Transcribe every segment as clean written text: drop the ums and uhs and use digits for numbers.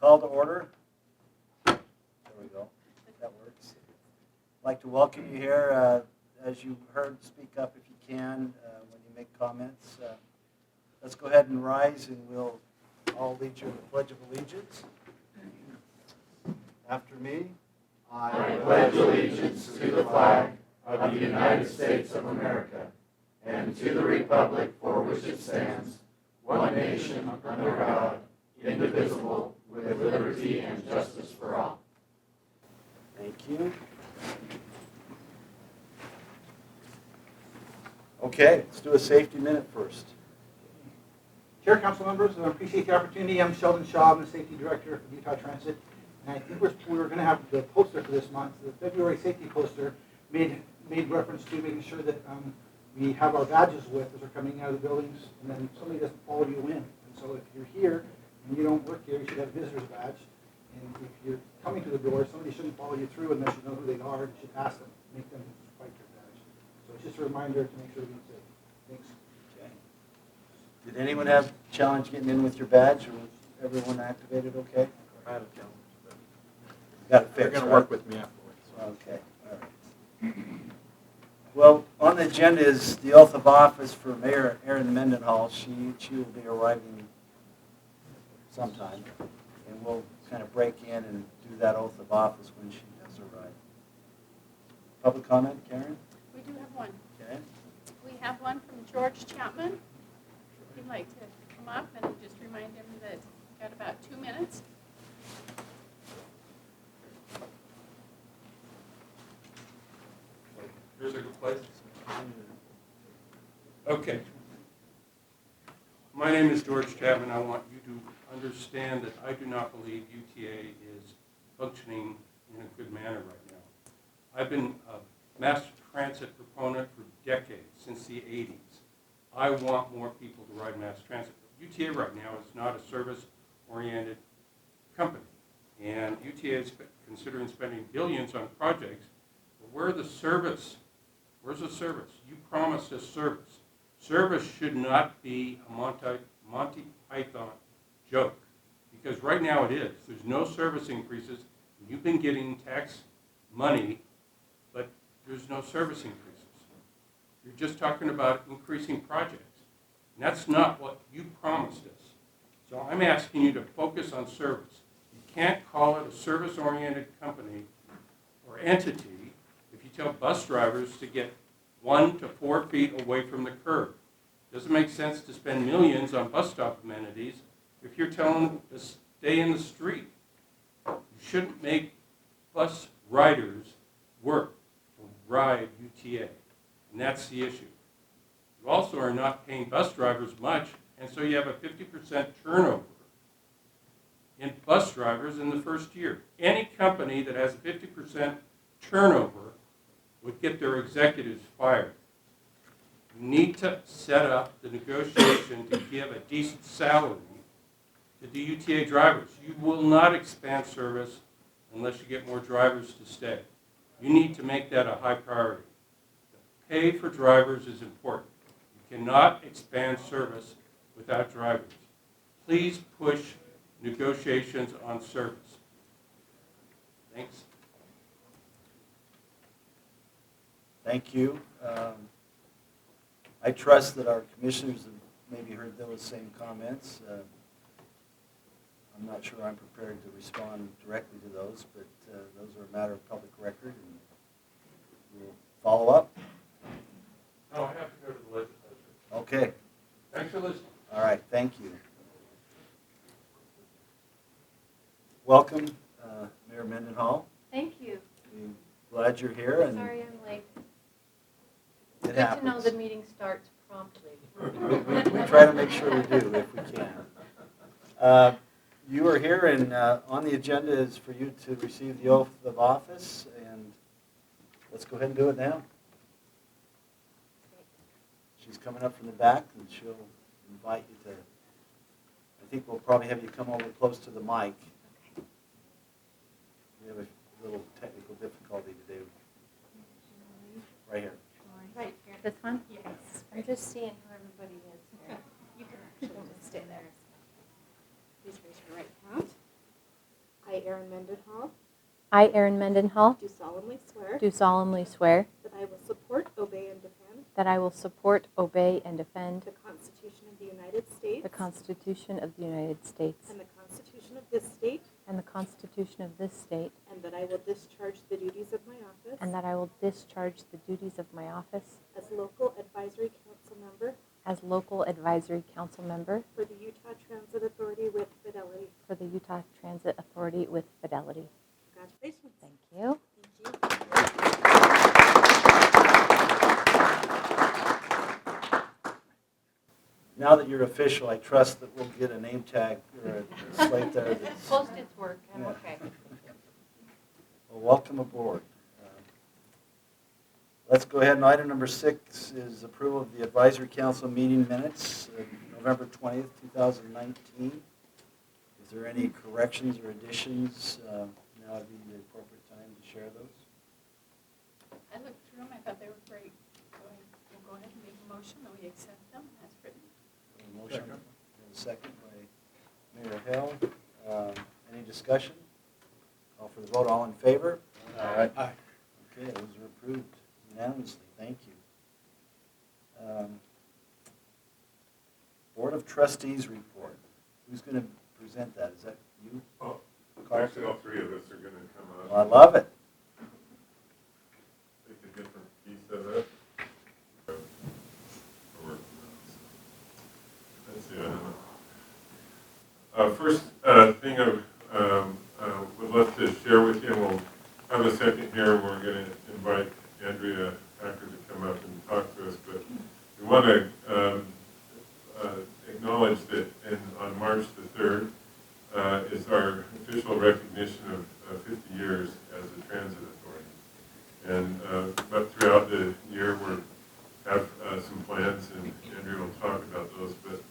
Call to order. There we go. That works. I'd like to welcome you here. As you heard, speak up if you can when you make comments. Let's go ahead and rise, and we'll all lead you in the Pledge of Allegiance. After me. I pledge allegiance to the flag of the United States of America and to the republic for which it stands, one nation under God, indivisible, with liberty and justice for all. Thank you. Okay, let's do a safety minute first. Chair, council members, I appreciate the opportunity. I'm Sheldon Shaw, I'm the safety director for Utah Transit. And I think we were going to have the poster for this month. The February safety poster made reference to making sure that we have our badges with as we're coming out of the buildings, and then somebody doesn't follow you in. And so if you're here and you don't work here, you should have a visitor's badge. And if you're coming to the door, somebody shouldn't follow you through unless you know who they are. You should ask them, make them swipe your badge. So it's just a reminder to make sure we're safe. Thanks. Okay. Did anyone have a challenge getting in with your badge, or was everyone activated okay? I had a challenge. Got it fixed, They're going to right? work with me afterwards. Okay, all right. Well, on the agenda is the oath of office for Mayor Erin Mendenhall. She will be arriving sometime, and we'll kind of break in and do that oath of office when she does arrive. Public comment, Karen? We do have one. Okay. We have one from George Chapman. If you'd like to come up and just remind him that he's got about 2 minutes. Here's a good place. Okay. My name is George Chapman. I want you to understand that I do not believe UTA is functioning in a good manner right now. I've been a mass transit proponent for decades, since the 80s. I want more people to ride mass transit. But UTA right now is not a service-oriented company. And UTA is considering spending billions on projects. But where the service? Where's the service? You promised us service. Service should not be a Monty Python joke, because right now it is. There's no service increases. You've been getting tax money, but there's no service increases. You're just talking about increasing projects. And that's not what you promised us. So I'm asking you to focus on service. You can't call it a service-oriented company or entity if you tell bus drivers to get 1 to 4 feet away from the curb. Doesn't make sense to spend millions on bus stop amenities if you're telling them to stay in the street. You shouldn't make bus riders work to ride UTA, and that's the issue. You also are not paying bus drivers much, and so you have a 50% turnover in bus drivers in the first year. Any company that has a 50% turnover would get their executives fired. You need to set up the negotiation to give a decent salary to the UTA drivers. You will not expand service unless you get more drivers to stay. You need to make that a high priority. The pay for drivers is important. You cannot expand service without drivers. Please push negotiations on service. Thanks. Thank you. I trust that our commissioners have maybe heard those same comments. I'm not sure I'm prepared to respond directly to those, but those are a matter of public record, and we'll follow up. No, I have to go to the legislature. Okay. Thanks for listening. All right. Thank you. Welcome, Mayor Mendenhall. Thank you. We're glad you're here. And Sorry I'm late. it Good happens. to know the meeting starts promptly. We try to make sure we do if we can. You are here, and on the agenda is for you to receive the oath of office, and let's go ahead and do it now. She's coming up from the back, and she'll invite you to, I think we'll probably have you come over close to the mic. We have a little technical difficulty today. Right here. Right here. This one? Yes. I'm just seeing how everybody is here. You can actually just stay there. Please raise your right hand. I, Erin Mendenhall, I, Erin Mendenhall, do solemnly swear do solemnly swear that I will support, obey, and defend that I will support, obey, and defend the Constitution of the United States the Constitution of the United States and the Constitution of this state, and the Constitution of this state, and that I will discharge the duties of my office and that I will discharge the duties of my office as local advisory council member as local advisory council member for the Utah Transit Authority with fidelity. for the Utah Transit Authority with fidelity. Congratulations. Thank you. Thank you. Now that you're official, I trust that we'll get a name tag or a slate there that's... Post-its work, I'm Yeah. okay. Well, welcome aboard. Let's go ahead, and item number 6 is approval of the Advisory Council meeting minutes, November 20th, 2019. Is there any corrections or additions? Now would be the appropriate time to share those. I looked through them, I thought they were great. So we'll go ahead and make a motion that we accept them as written. A motion and a second by Mayor Hill. Any discussion? Call for the vote. All in favor? Aye. Okay, those are approved unanimously. Thank you. Board of Trustees report. Who's going to present that? Is that you? Oh, Carl? actually, all three of us are going to come up. Well, I love it. Take a different piece of it. Let's see. First thing I would love to share with you, and we'll have a second here, and we're going to invite Andrea Packer to come up and talk to us, but we want to acknowledge that on March the 3rd is our official recognition of 50 years as a transit authority. And but throughout the year we have some plans, and Andrea will talk about those, but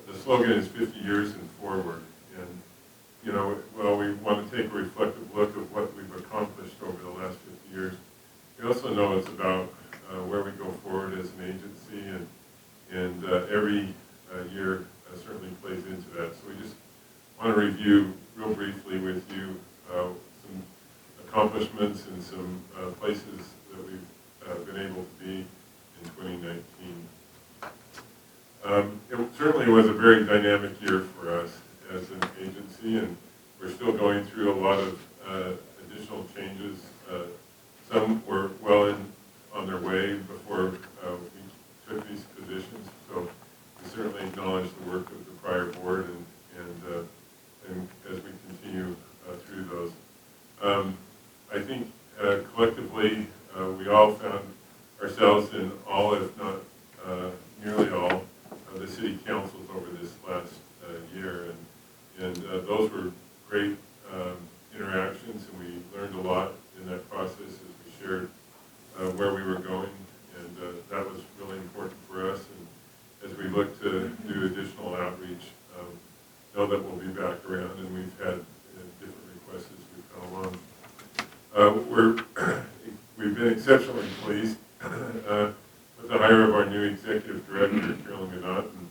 the slogan is 50 years and forward. And you know, well, we want to take a reflective look at what we've accomplished over the last 50 years. We also know it's about where we go forward as an agency, and every year certainly plays into that. So we just want to review real briefly with you some accomplishments and some places that we've been able to be in 2019. It certainly was a very dynamic year for us as an agency, and we're still going through a lot of additional changes. Some were well on their way before we took these positions, so we certainly acknowledge the work of the prior board and as we continue through those. I think collectively we all found ourselves in all, if not nearly all, of the city councils over this last year, and those were great interactions, and we learned a lot in that process as we shared where we were going, and that was really important for us. And as we look to do additional outreach, know that we'll be back around, and we've had different requests as we've gone along. We've been exceptionally pleased with the hire of our new executive director, Carolyn Ganott. And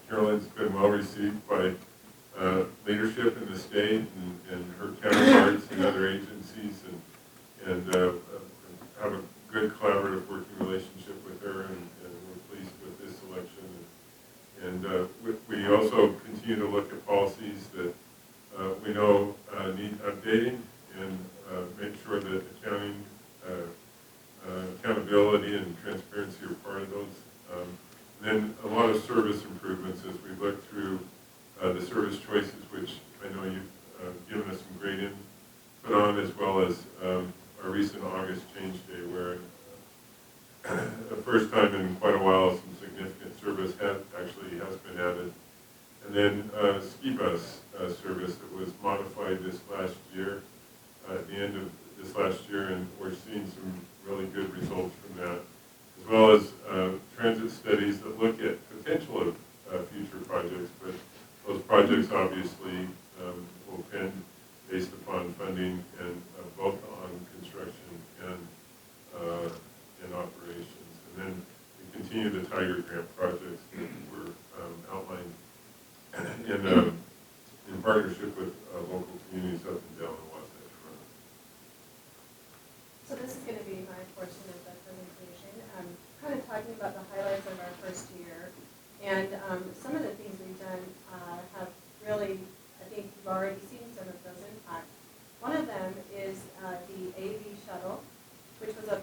Carolyn's been well received by leadership in the state and her counterparts in other agencies, and have a good collaborative working relationship with her, and we're pleased with this election. And we also continue to look at policies that we know need updating, and make sure that accounting, accountability and transparency are part of those. Then a lot of service improvements as we look through the service choices, which I know you've given us some great input on, as well as our recent August change day, where the first time in quite a while some significant service has been added. And then ski bus service that was modified this last year, at the end of this last year, and we're seeing some really good results from that, as well as transit studies that look at potential of future projects, but those projects obviously will depend based upon funding, and both on construction and operations. And then we continue the Tiger Grant projects that were outlined in partnership with talking about the highlights of our first year. And some of the things we've done have really, I think you've already seen some of those impacts. One of them is the AV shuttle, which was a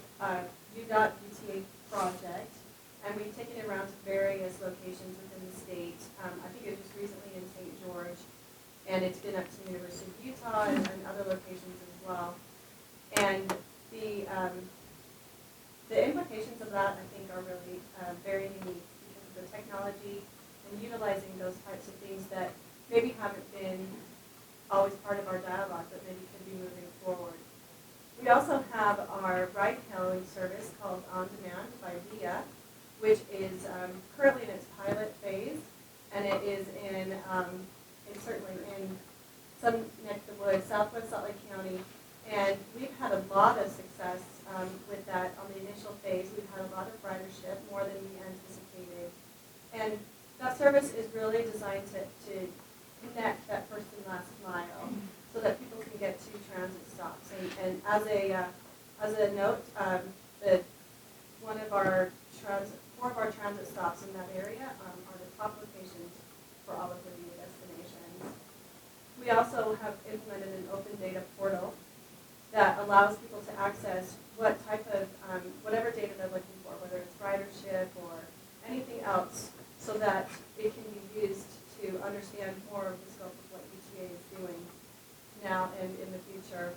UDOT UTA project. And we've taken it around to various locations within the state. I think it was just recently in St. George. And it's been up to the University of Utah and other locations as well. And the implications of that, I think, are really very unique because of the technology and utilizing those types of things that maybe haven't been always part of our dialogue, but maybe could be moving forward. We also have our ride-hailing service called On Demand by VIA, which is currently in its pilot phase, and it is it's certainly in some neck of the woods, southwest Salt Lake County, and we've had a lot of success with that on the initial phase. We've had a lot of ridership, more than we anticipated, and that service is really designed to connect that first and last mile so that people can get to transit stops. And as a note, four of our transit stops in that area are the top locations for all of the VIA destinations. We also have implemented an open data portal that allows people to access what type of, whatever data they're looking for, whether it's ridership or anything else, so that it can be used to understand more of the scope of what UTA is doing now and in the future.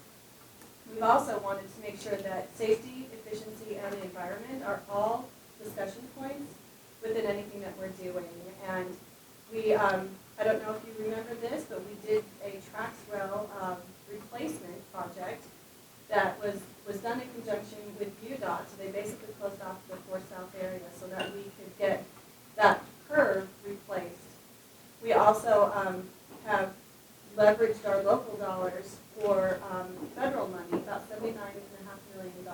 We've also wanted to make sure that safety, efficiency, and the environment are all discussion points within anything that we're doing. And we, I don't know if you remember this, but we did a Traxwell replacement project that was done in conjunction with UDOT. So they basically closed off the 4 South area so that we could get that curve replaced. We also have leveraged our local dollars for federal money, about $79.5 million.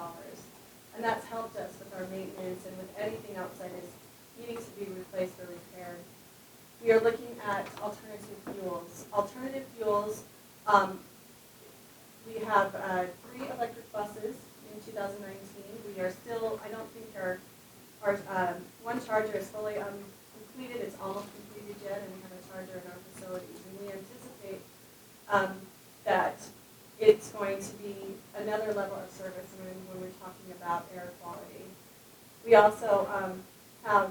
And that's helped us with our maintenance and with anything else that is needing to be replaced or repaired. We are looking at alternative fuels. Alternative fuels, we have 3 electric buses in 2019. We are still, I don't think our one charger is fully completed. It's almost completed yet, and we have a charger in our facilities. And we anticipate that it's going to be another level of service when we're talking about air quality. We also have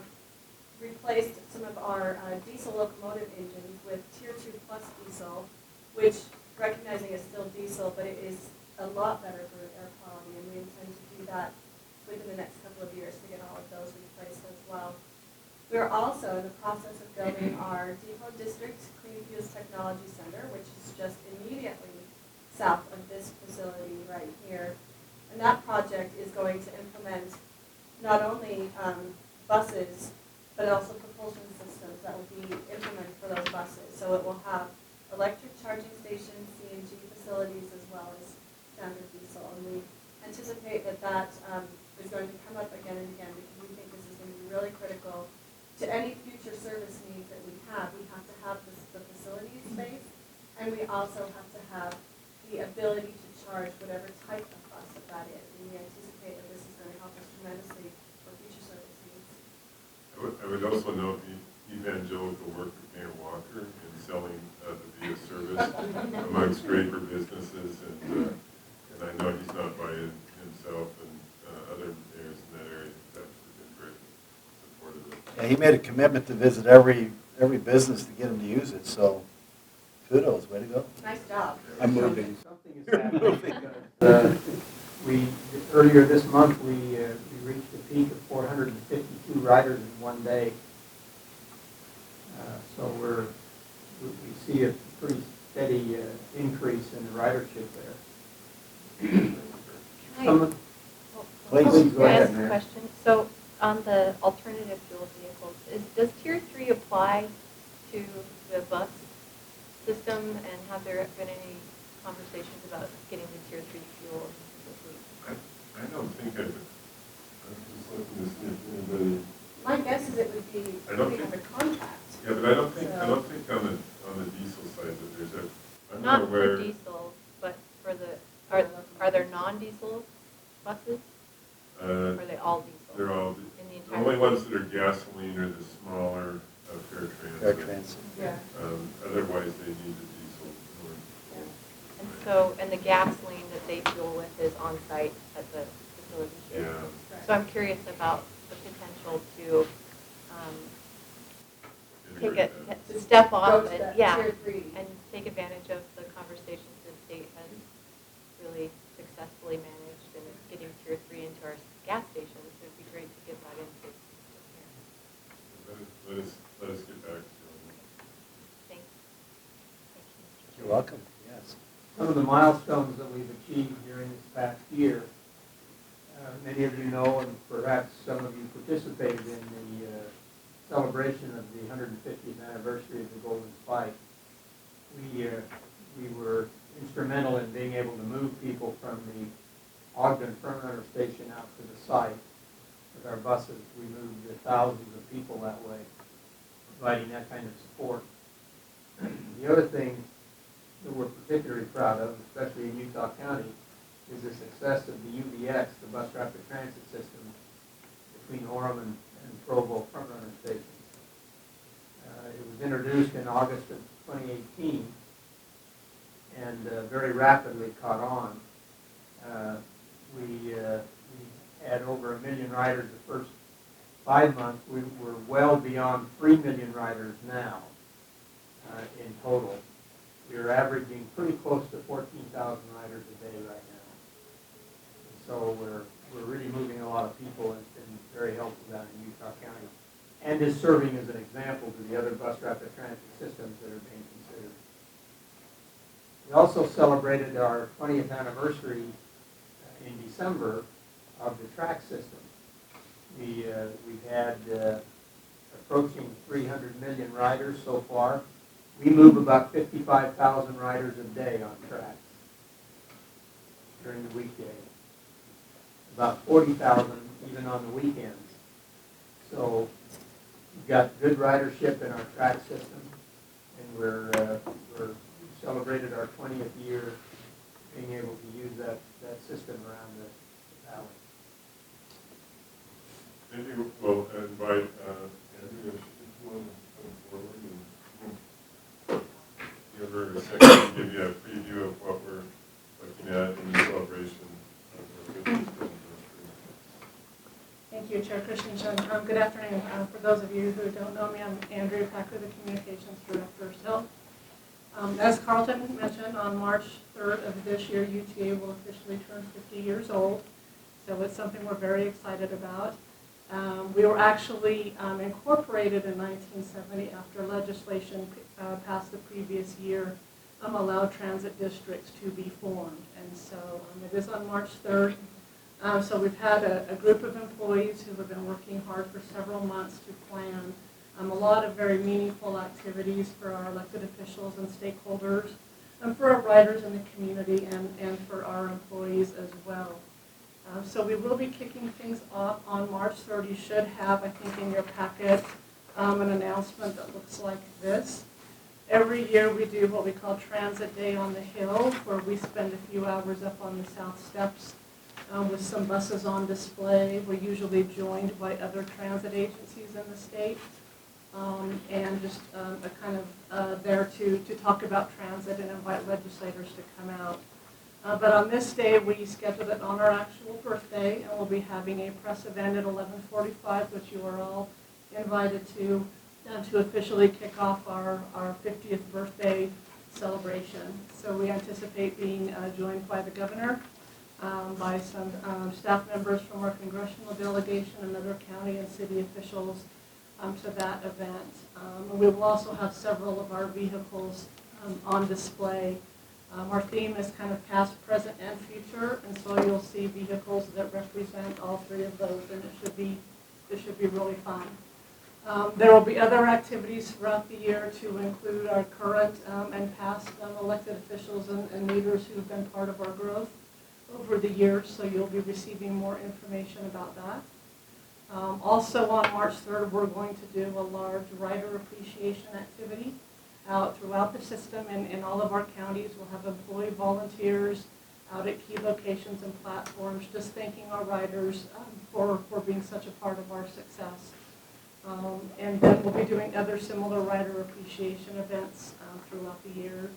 replaced some of our diesel locomotive engines with Tier 2 Plus diesel, which, recognizing is still diesel, but it is a lot better for air quality, and we intend to do that within the next couple of years to get all of those replaced as well. We are also in the process of building our Depot District Clean Fuels Technology Center, which is just immediately south of this facility right here. And that project is going to implement not only buses, but also propulsion systems that will be implemented for those buses. So it will have electric charging stations, CNG facilities, as well as standard diesel. And we anticipate that is going to come up again and again because we think this is going to be really critical to any future service needs that we have. We have to have the facility space, and we also have to have the ability to charge whatever type of bus that is. And we anticipate that this is going to help us tremendously for future service needs. I would also note the evangelical work of Mayor Walker in selling the VIA service amongst Draper businesses, and I know he's not by himself, and other mayors in that area have actually been very supportive of it. Yeah, he made a commitment to visit every business to get them to use it, so kudos, way to go. Nice job. I'm moving. Something is happening because earlier this month, we reached a peak of 452 riders in one day. So we see a pretty steady increase in the ridership there. Please go Can I ahead, ask a Mayor. question? So on the alternative fuel vehicles, does Tier 3 apply to the bus system, and have there been any conversations about getting the Tier 3 fuel this week? I don't think I'm just looking to see if anybody. My guess is it would be I don't we have a contract. Yeah, but I don't think on the diesel side that there's I'm Not not aware. for diesel, but for are there non-diesel buses? Or are they all diesel? They're all, In the the entire only ones that are gasoline are the smaller Air paratransit. transit. Yeah. Otherwise, they need the diesel. And so, and the gasoline that they fuel with is on-site at the facility here. Yeah. So I'm curious about the potential to take to step Go off to and, that yeah, tier 3. and take advantage of the conversations the state has really successfully managed in getting tier 3 into our gas stations. It would be great to get that into here. Let us get back to Thanks. You're welcome, yes. Some of the milestones that we've achieved during this past year, many of you know, and perhaps some of you participated in the celebration of the 150th anniversary of the Golden Spike. We were instrumental in being able to move people from the Ogden Frontrunner station out to the site with our buses. We moved thousands of people that way, providing that kind of support. The other thing that we're particularly proud of, especially in Utah County, is the success of the UBX, the bus rapid transit system, between Orem and Provo Frontrunner stations. It was introduced in August of 2018 and very rapidly caught on. We had over 1 million riders the first 5 months. We were well beyond 3 million riders now in total. We are averaging pretty close to 14,000 riders a day right now. And so we're really moving a lot of people, and it's been very helpful down in Utah County, and is serving as an example to the other bus rapid transit systems that are being considered. We also celebrated our 20th anniversary in December of the track system. We've had approaching 300 million riders so far. We move about 55,000 riders a day on tracks during the weekday. About 40,000 even on the weekends. So we've got good ridership in our track system, and we're celebrated our 20th year being able to use that system around the valley. Maybe we'll invite Andrew if you want to come forward and give her a second to give you a preview of what we're looking at in the celebration of our 50th anniversary. Thank you, Chair Christensen. Good afternoon. For those of you who don't know me, I'm Andrea Packer, the Communications Director. So, as Carlton mentioned, on March 3rd of this year, UTA will officially turn 50 years old. So it's something we're very excited about. We were actually incorporated in 1970 after legislation passed the previous year allowed transit districts to be formed. And so it is on March 3rd. So we've had a group of employees who have been working hard for several months to plan a lot of very meaningful activities for our elected officials and stakeholders, and for our riders in the community, and for our employees as well. So we will be kicking things off on March 3rd. You should have, I think, in your packet an announcement that looks like this. Every year we do what we call Transit Day on the Hill, where we spend a few hours up on the south steps with some buses on display. We're usually joined by other transit agencies in the state, and just a kind of there to talk about transit and invite legislators to come out. But on this day, we scheduled it on our actual birthday, and we'll be having a press event at 11:45, which you are all invited to officially kick off our 50th birthday celebration. So we anticipate being joined by the governor, by some staff members from our congressional delegation and other county and city officials to that event. And we will also have several of our vehicles on display. Our theme is kind of past, present, and future, and so you'll see vehicles that represent all three of those, and it should be really fun. There will be other activities throughout the year to include our current and past elected officials and leaders who have been part of our growth over the years, so you'll be receiving more information about that. Also on March 3rd, we're going to do a large rider appreciation activity out throughout the system in all of our counties. We'll have employee volunteers out at key locations and platforms, just thanking our riders for being such a part of our success. And then we'll be doing other similar rider appreciation events throughout the year.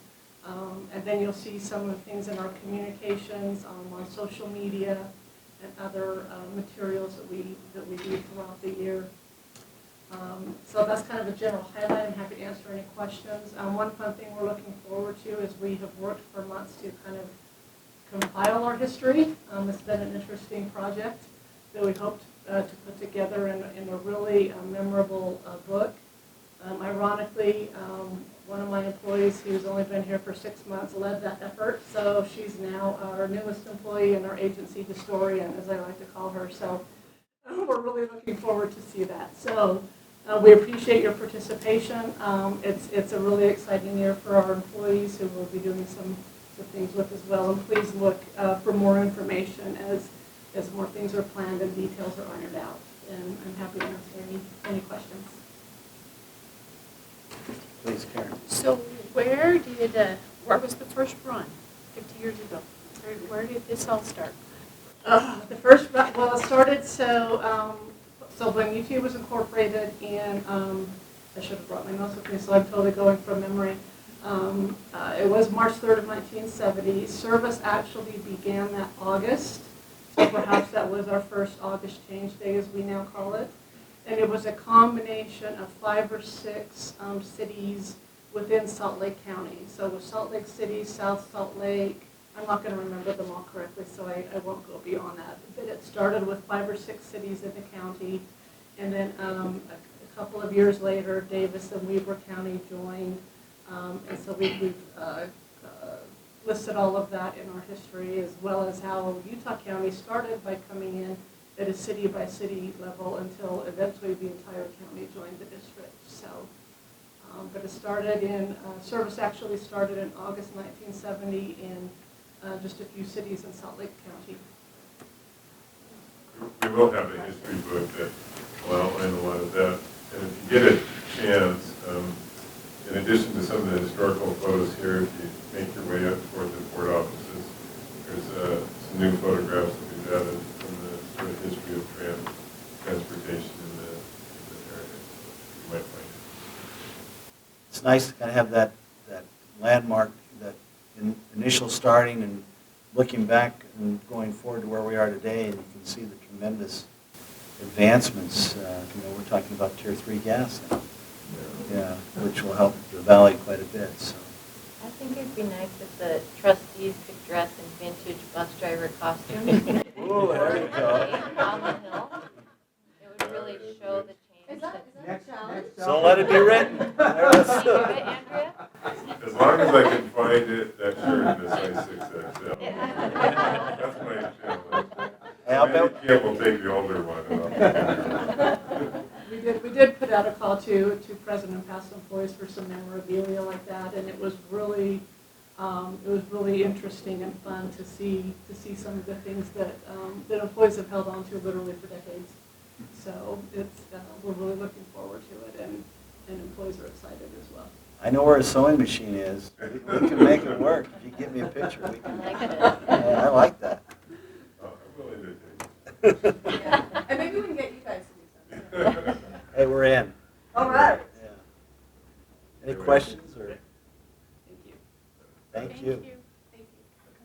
And then you'll see some of the things in our communications, on social media, and other materials that we do throughout the year. So that's kind of a general highlight. I'm happy to answer any questions. One fun thing we're looking forward to is we have worked for months to kind of compile our history. It's been an interesting project that we hoped to put together in a really memorable book. Ironically, one of my employees who's only been here for 6 months led that effort, so she's now our newest employee and our agency historian, as I like to call her. So we're really looking forward to see that. So we appreciate your participation. It's a really exciting year for our employees who we'll be doing some things with as well. And please look for more information as more things are planned and details are ironed out. And I'm happy to answer any questions. Please, Karen. So where was the first run 50 years ago? Where did this all start? The first, well, it started so when UTA was incorporated in, I should have brought my notes with me, so I'm totally going from memory. It was March 3rd of 1970. Service actually began that August, so perhaps that was our first August change day, as we now call it. And it was a combination of 5 or 6 cities within Salt Lake County. So it was Salt Lake City, South Salt Lake. I'm not going to remember them all correctly, so I won't go beyond that. But it started with 5 or 6 cities in the county, and then a couple of years later, Davis and Weber County joined. And so we've listed all of that in our history, as well as how Utah County started by coming in at a city-by-city level until eventually the entire county joined the district. So, but it started service actually started in August 1970 in just a few cities in Salt Lake County. We will have a history book that will outline a lot of that. And if you get a chance, in addition to some of the historical photos here, if you make your way up toward the port offices, there's some new photographs that we've added from the sort of history of transportation in the area. You might find it. It's nice to kind of have that landmark, that initial starting and looking back and going forward to where we are today, and you can see the tremendous advancements. We're talking about Tier 3 gas now, which will help the valley quite a bit. So. I think it'd be nice if the trustees could dress in vintage bus driver costumes. Ooh, there you go. On the hill. It would really show the change. Is that a challenge? So let it be written. Can you do it, Andrea? As long as I can find it, that shirt in a size 6XL. That's my challenge. Hey, I'll bet. Kim will take the older one. We did put out a call to present and past employees for some memorabilia like that, and it was really interesting and fun to see some of the things that employees have held on to literally for decades. So we're really looking forward to it, and employees are excited as well. I know where a sewing machine is. We can make it work. If you give me a picture, we can. I like it. I like that. I'm willing to take it. Yeah. And maybe we can get you guys to do something. Hey, we're in. All right. Yeah. Any questions or? Thank you. Thank you. Thank you.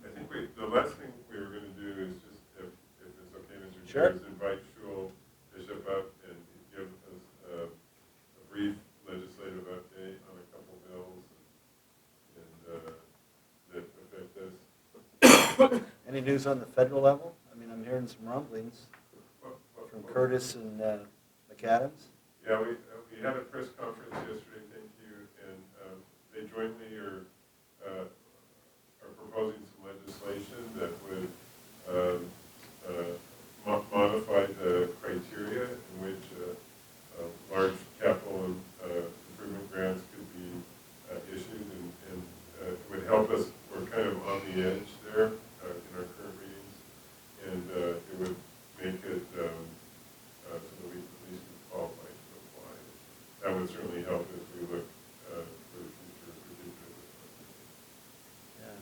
I think the last thing we were going to do is just, if it's okay, Mr. Sure. Chair, is invite Shul Bishop up and give us a brief legislative update on a couple bills that affect us. Any news on the federal level? I mean, I'm hearing some rumblings from Curtis and McAdams. Yeah, we had a press conference yesterday, thank you, and they jointly are proposing some legislation that would modify the criteria in which large capital improvement grants could be issued, and it would help us. We're kind of on the edge there in our current readings, and it would make it so that we at least qualify to apply. That would certainly help as we look for the future, particularly. Yeah.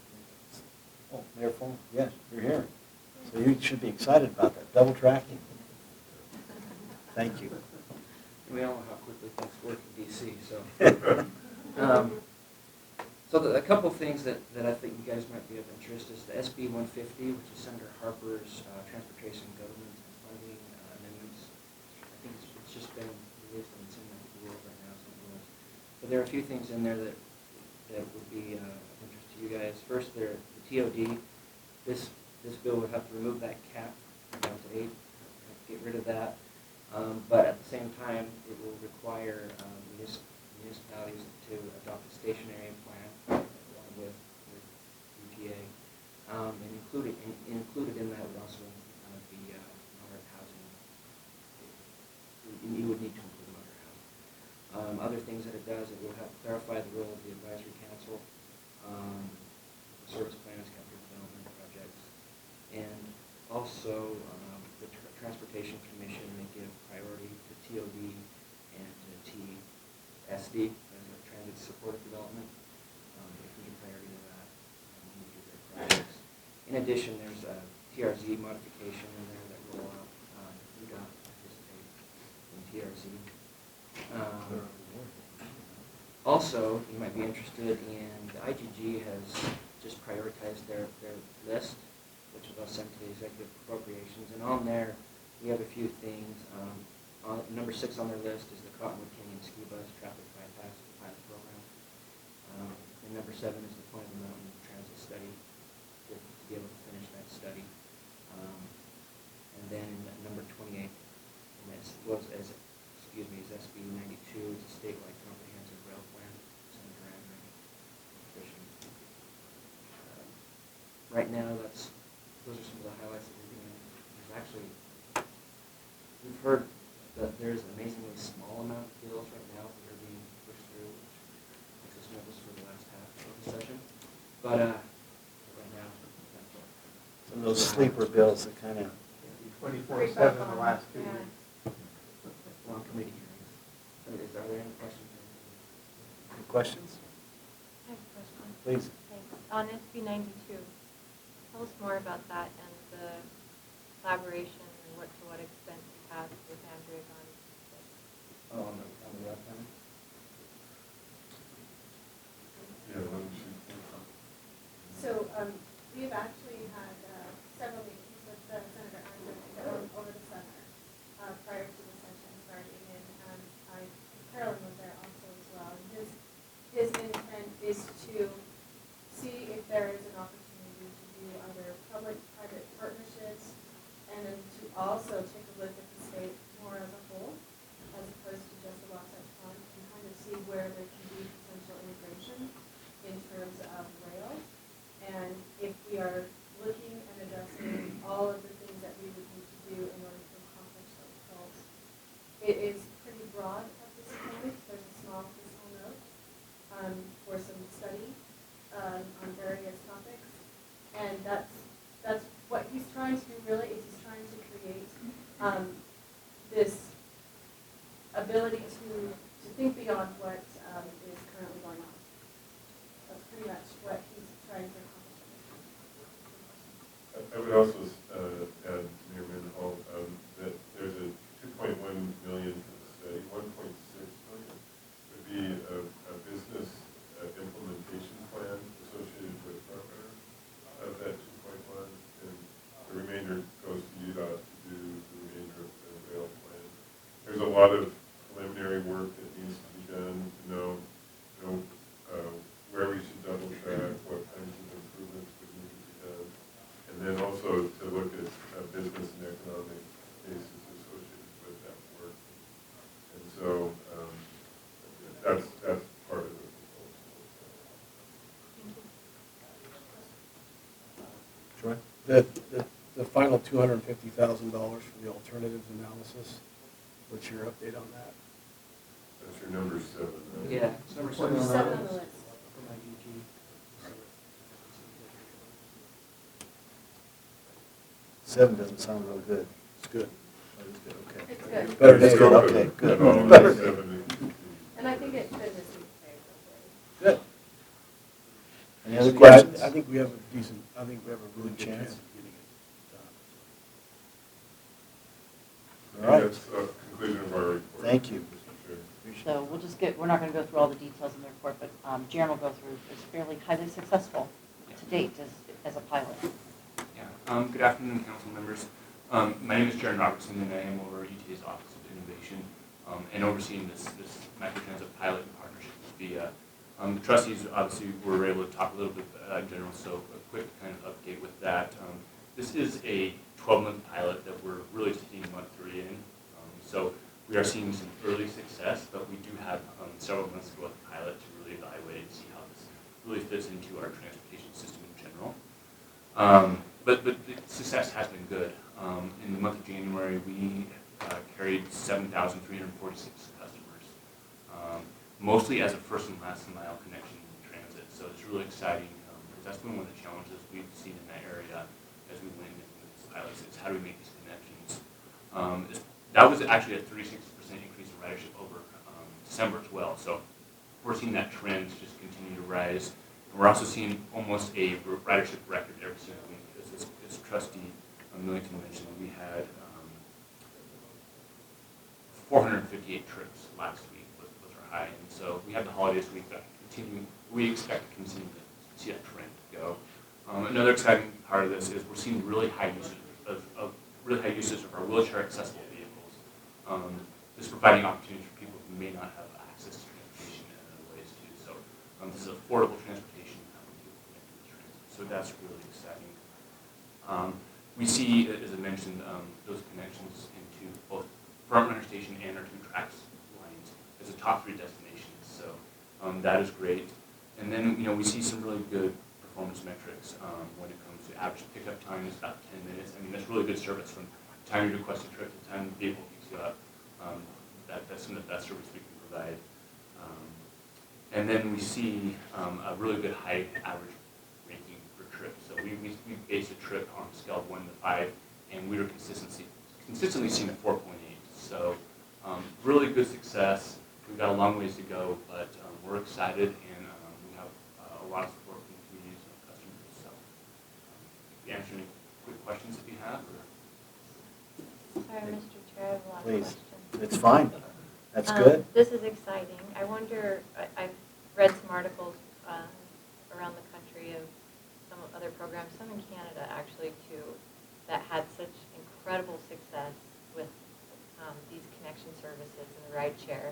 Oh, Mayor Fulmer, yes, you're here. So you should be excited about that, double tracking. Thank you. We all know how quickly things work in DC, so. A couple of things that I think you guys might be of interest is the SB 150, which is Senator Harper's Transportation Government and Funding Amendments. I think it's just been released and it's in the rules right now, some rules. But there are a few things in there that would be of interest to you guys. First, the TOD. This bill would have to remove that cap down to 8, get rid of that. But at the same time, it will require municipalities to adopt a stationary plan along with UTA. And included in that would also be moderate housing. You would need to include moderate housing. Other things that it does, it will clarify the role of the advisory council, service plans, capital development projects, and also the Transportation Commission may give priority to TOD and to TSD, as a transit supportive development. If we give priority to that, we do their projects. In addition, there's a TRZ modification in there that will allow UTA to participate in TRZ. Also, you might be interested in the IGG has just prioritized their list, which was sent to the executive appropriations, and on there we have a few things. Number 6 on their list is the Cottonwood Canyon Ski Bus Traffic Bypass Pilot Program, and number 7 is the Point of the Mountain Transit Study, to be able to finish that study. And then number 28, and this is SB 92, it's a statewide comprehensive rail plan, Senator Andrew. Right now, those are some of the highlights that we're doing. There's actually, we've heard that there's an amazingly small amount of bills right now that are being pushed through, which makes us nervous for the last half of the session. But right now, that's what. Some of those sleeper bills that kind of. 24/7 the last 2 weeks. Long committee hearings. Are there any questions? Any questions? I have a question. Please. Thanks. On SB 92, tell us more about that and the collaboration and to what extent you have with Andrea on this. Oh, on the rail plan? So we've actually had several meetings with Senator Andrew over the summer prior to the session starting, and Carolyn was there also as well. And his intent is to see if there is an opportunity to do other public-private partnerships, and then to also take a look at the state more as a whole, as opposed to just the Wasatch Front, and kind of see where there can be potential integration in terms of rail. And if we are looking and addressing all of the things that we would need to do in order to accomplish those goals. It is pretty broad at this point. There's a small fiscal note for some study on various topics. And that's what he's trying to do really, is he's trying to create this ability to think beyond what is currently going on. That's pretty much what he's trying to accomplish. I would also add, Mayor Mendenhall, that there's a $2.1 million for the study. $1.6 million would be a business implementation plan associated with Carpenter of that 2.1, and the remainder goes to UDOT to do the remainder of the rail plan. There's a lot of preliminary work that needs to be done to know where we should double track, what kinds of improvements would need to be done. And then also to look at business and economic cases associated with that work. And so that's part of the proposal. Troy? The final $250,000 for the alternatives analysis, what's your update on that? That's your number 7, right? Yeah, it's number 7 on Seven the on the list. from IGG. 7 doesn't sound real good. It's good. That is good, okay. It's good. Better The than scope good, of- okay, good. of all of Better the than 7 is- And I think it's been received favorably. good. Any other Yeah, questions? I've think we have a decent, I think we have a really Good good chance. chance of getting it done. All right. That's the conclusion of our report. Thank you. Mr. Chair. So we'll just we're not going to go through all the details in the report, but Jaren will go through. It's fairly highly successful to date as a pilot. Yeah. Good afternoon, council members. My name is Jaren Robertson, and I am over UTA's Office of Innovation and overseeing this microtransit pilot in partnership with VIA. The trustees obviously were able to talk a little bit in general, so a quick kind of update with that. This is a 12-month pilot that we're really seeing month 3 in. So we are seeing some early success, but we do have several months to go with the pilot to really evaluate and see how this really fits into our transportation system in general. But the success has been good. In the month of January, we carried 7,346 customers, mostly as a first and last mile connection transit. So it's really exciting because that's been one of the challenges we've seen in that area as we went into these pilots is how do we make these connections. That was actually a 36% increase in ridership over December as well. So we're seeing that trend just continue to rise. And we're also seeing almost a ridership record every single week. As Trustee Millington mentioned, we had 458 trips last week was our high. And so we have the holidays week that continue. We expect to continue to see that trend go. Another exciting part of this is we're seeing really high usage of our wheelchair accessible vehicles. This is providing opportunities for people who may not have access to transportation in other ways too. So this is affordable transportation for people connected to transit. So that's really exciting. We see, as I mentioned, those connections into both front runner station and our 2 tracks lines as a top 3 destinations. So that is great. And then we see some really good performance metrics when it comes to average pickup time is about 10 minutes. I mean, that's really good service from the time you request a trip to the time the vehicle picks you up. That's some of the best service we can provide. And then we see a really good high average ranking per trip. So we base a trip on a scale of 1 to 5, and we were consistently seeing a 4.8. So really good success. We've got a long ways to go, but we're excited, and we have a lot of support from the communities and our customers. So answer any quick questions if you have. Sorry, Mr. Chair, I have a lot of Please. questions. It's fine. That's good. This is exciting. I wonder, I've read some articles around the country of some other programs, some in Canada actually too, that had such incredible success with these connection services and the ride share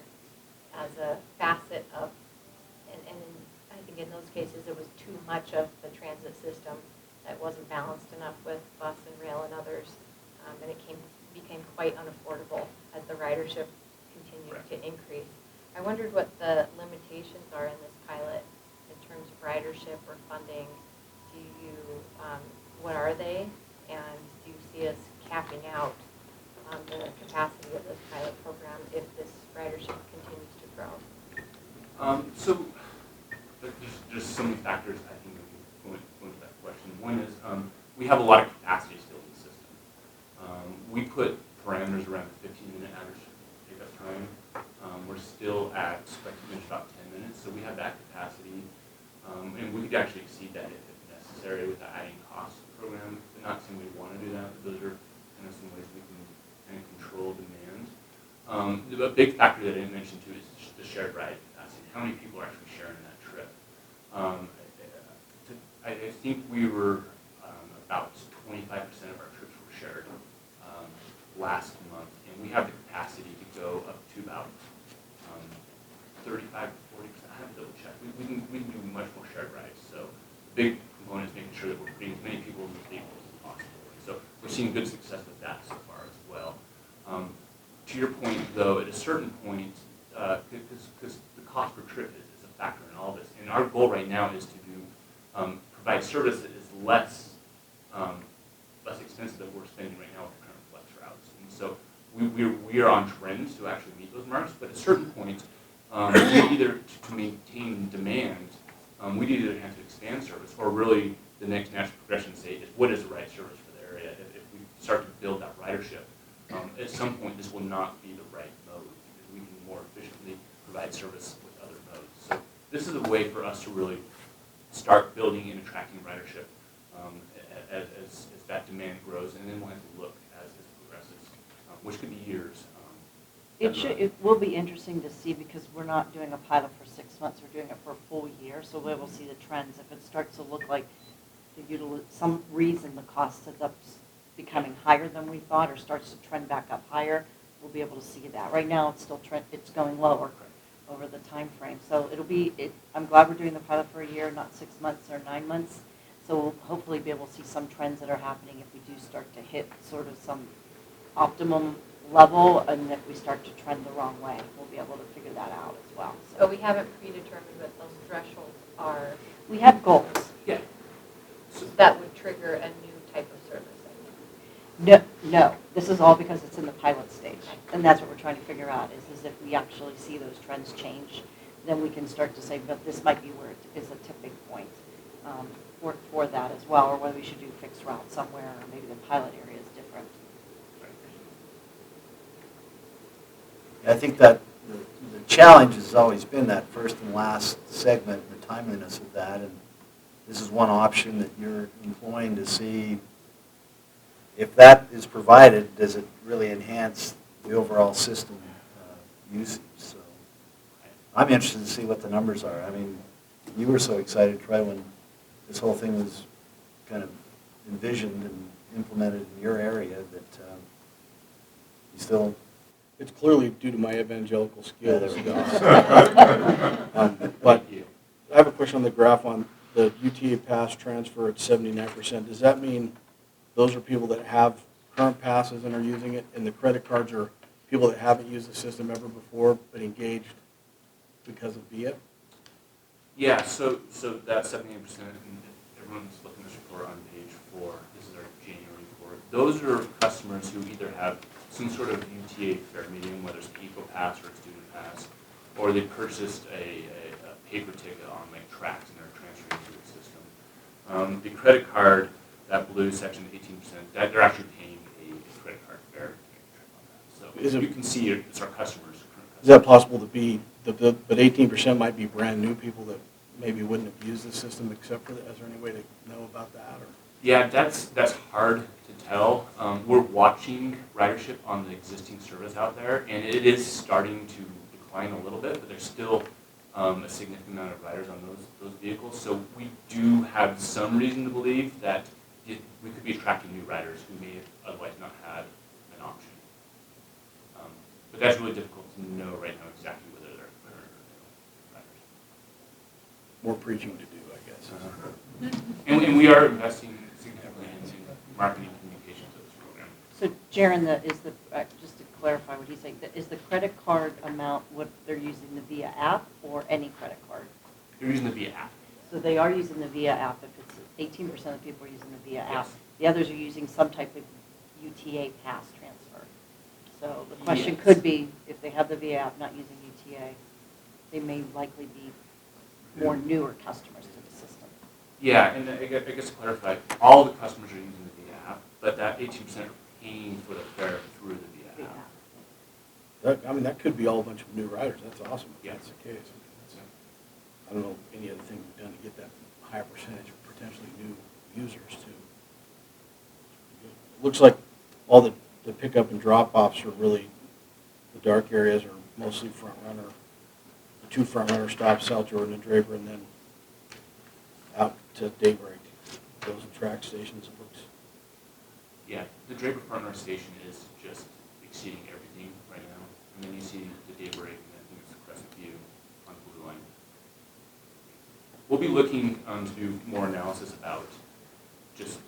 as a facet of, and I think in those cases it was too much of the transit system that wasn't balanced enough with bus and rail and others, and it became quite unaffordable as the ridership continued to increase. I wondered what the limitations are in this pilot in terms of ridership or funding. Do you, what are they? And do you see us capping out on the capacity of this pilot program if this ridership continues to grow? So there's so many factors I think that can go into that question. One is we have a lot of capacity still in the system. We put parameters around the 15-minute average pickup time. We're still at expected about 10 minutes, so we have that capacity. And we could actually exceed that if necessary without adding costs to the program. But not saying we want to do that, but those are kind of some ways we can kind of control demand. A big factor that I didn't mention too is just the shared ride capacity. How many people are actually sharing that trip? I think we were about 25% of our trips were shared last month, and we have the capacity to go up to about 35 to 40%. I have to double check. We can do much more shared rides. So the big component is making sure that we're putting as many people in the vehicles as possible. So we're seeing good success with that so far as well. To your point, though, at a certain point, because the cost per trip is a factor in all this, and our goal right now is to do provide service that is less expensive than we're spending right now with the current flex routes. And so we are on trend to actually meet those marks, but at a certain point, we either to maintain demand, we either have to expand service, or really the next natural progression state is what is the right service for the area. If we start to build that ridership, at some point this will not be the right mode because we can more efficiently provide service with other modes. So this is a way for us to really start building and attracting ridership as that demand grows, and then we'll have to look as this progresses, which could be years. It will be interesting to see because we're not doing a pilot for 6 months, we're doing it for a full year, so we will see the trends. If it starts to look like some reason the cost ends up becoming higher than we thought or starts to trend back up higher, we'll be able to see that. Right now, it's still it's going lower over the time frame. So I'm glad we're doing the pilot for a year, not 6 months or 9 months. So we'll hopefully be able to see some trends that are happening if we do start to hit sort of some optimum level, and if we start to trend the wrong way, we'll be able to figure that out as well. But we haven't predetermined what those thresholds are. We have goals. Yeah. That would trigger a new type of service, I think. No, this is all because it's in the pilot stage, and that's what we're trying to figure out, is if we actually see those trends change, then we can start to say, but this might be where it is a tipping point for that as well, or whether we should do fixed routes somewhere, or maybe the pilot area is different. I think that the challenge has always been that first and last segment, the timeliness of that, and this is one option that you're employing to see if that is provided, does it really enhance the overall system usage? So I'm interested to see what the numbers are. I mean, you were so excited, Troy, when this whole thing was kind of envisioned and implemented in your area that you still... It's clearly due to my evangelical skills. Yeah, there we go. But I have a question on the graph on the UTA pass transfer at 79%. Does that mean those are people that have current passes and are using it, and the credit cards are people that haven't used the system ever before but engaged because of VIA? Yeah, so that's 78%, and everyone's looking at this report on page 4. This is our January report. Those are customers who either have some sort of UTA fare medium, whether it's an EcoPass or a student pass, or they purchased a paper ticket on like tracks and they're transferring to the system. The credit card, that blue section, 18%, that they're actually paying a credit card fare on that. So you can see it's our customers. Is that possible to be, but 18% might be brand new people that maybe wouldn't have used the system except for that? Is there any way to know about that? Or? Yeah, that's hard to tell. We're watching ridership on the existing service out there, and it is starting to decline a little bit, but there's still a significant amount of riders on those vehicles. So we do have some reason to believe that we could be attracting new riders who may have otherwise not had an option. But that's really difficult to know right now exactly whether they're current or new riders. More preaching to do, I guess. And we are investing significantly into marketing communications of this program. So, Jaron, just to clarify what he's saying, is the credit card amount what they're using the VIA app or any credit card? They're using the VIA app. So they are using the VIA app if it's 18% of people are using the VIA app. Yes. The others are using some type of UTA pass transfer. So the question Yes. could be, if they have the VIA app not using UTA, they may likely be more newer customers to the system. Yeah, and I guess to clarify, all the customers are using the VIA app, but that 18% are paying for the fare through the VIA app. That could be all a bunch of new riders. That's awesome if Yeah. that's the case. I don't know any other thing we've done to get that higher percentage of potentially new users too. It looks like all the pickup and drop-offs are really, the dark areas are mostly front runner. The 2 front runner stops, South Jordan and Draper, and then out to Daybreak. Those are track stations, it looks. Yeah, the Draper front runner station is just exceeding everything right now. And then you see the Daybreak, and I think it's the Crescent View on the blue line. We'll be looking to do more analysis about just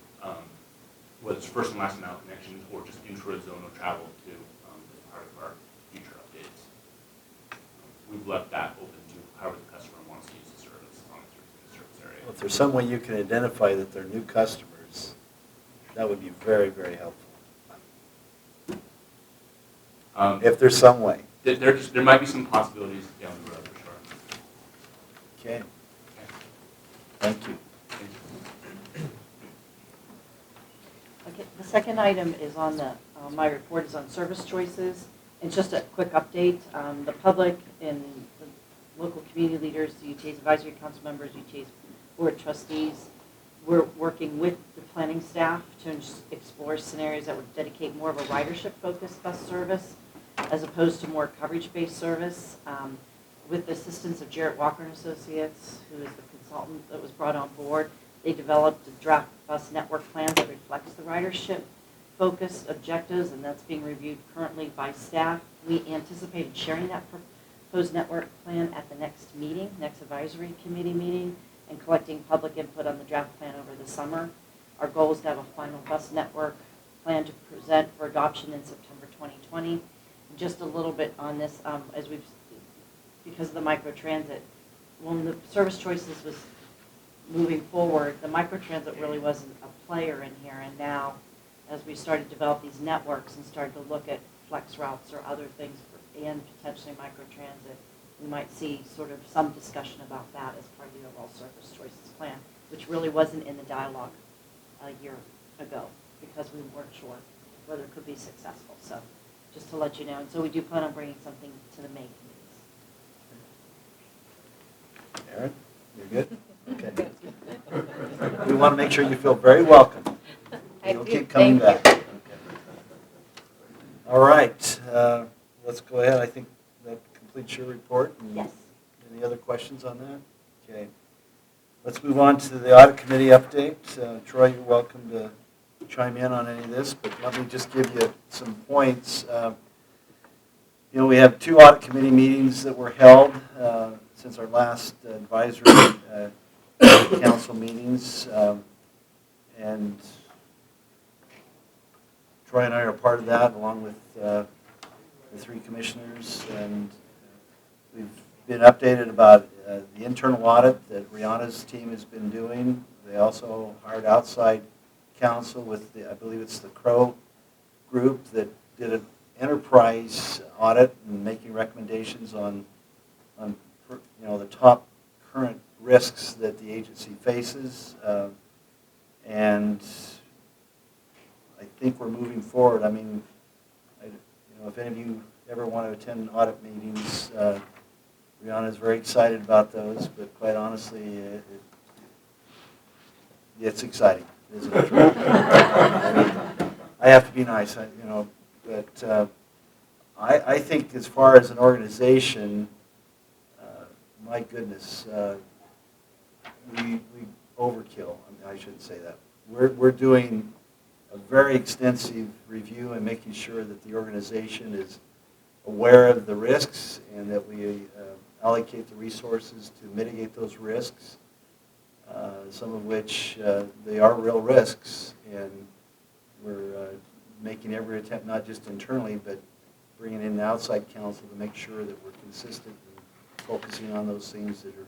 whether it's first and last mile connections or just intra-zonal travel to as part of our future updates. We've left that open to however the customer wants to use the service on the service area. Well, if there's some way you can identify that they're new customers, that would be very, very helpful. If there's some way. There might be some possibilities down the road for sure. Okay. Thank you. Okay, the second item is on my report is on service choices. It's just a quick update. The public and the local community leaders, the UTA's Advisory Council members, UTA's board trustees, we're working with the planning staff to explore scenarios that would dedicate more of a ridership-focused bus service as opposed to more coverage-based service. With the assistance of Jarrett Walker and Associates, who is the consultant that was brought on board, they developed a draft bus network plan that reflects the ridership-focused objectives, and that's being reviewed currently by staff. We anticipated sharing that proposed network plan at the next meeting, next advisory committee meeting, and collecting public input on the draft plan over the summer. Our goal is to have a final bus network plan to present for adoption in September 2020. Just a little bit on this, because of the microtransit, when the service choices was moving forward, the microtransit really wasn't a player in here, and now as we started to develop these networks and started to look at flex routes or other things and potentially microtransit, we might see sort of some discussion about that as part of the overall service choices plan, which really wasn't in the dialogue a year ago because we weren't sure whether it could be successful. So just to let you know, and so we do plan on bringing something to the May committees. Aaron, you're good? Okay. We want to make sure you feel very welcome. You'll keep coming back. Okay. All right. Let's go ahead. I think that completes your report. Yes. Any other questions on that? Okay. Let's move on to the audit committee update. Troy, you're welcome to chime in on any of this, but let me just give you some points. We have 2 audit committee meetings that were held since our last advisory council meetings, and Troy and I are part of that, along with the 3 commissioners, and we've been updated about the internal audit that Rihanna's team has been doing. They also hired outside counsel with I believe it's the Crow group that did an enterprise audit and making recommendations on the top current risks that the agency faces, and I think we're moving forward. I mean, if any of you ever want to attend audit meetings, Rihanna is very excited about those, but quite honestly, it's exciting, isn't it? I have to be nice, but I think as far as an organization, my goodness, we overkill. I shouldn't say that. We're doing a very extensive review and making sure that the organization is aware of the risks and that we allocate the resources to mitigate those risks, some of which they are real risks, and we're making every attempt, not just internally, but bringing in the outside counsel to make sure that we're consistent and focusing on those things that are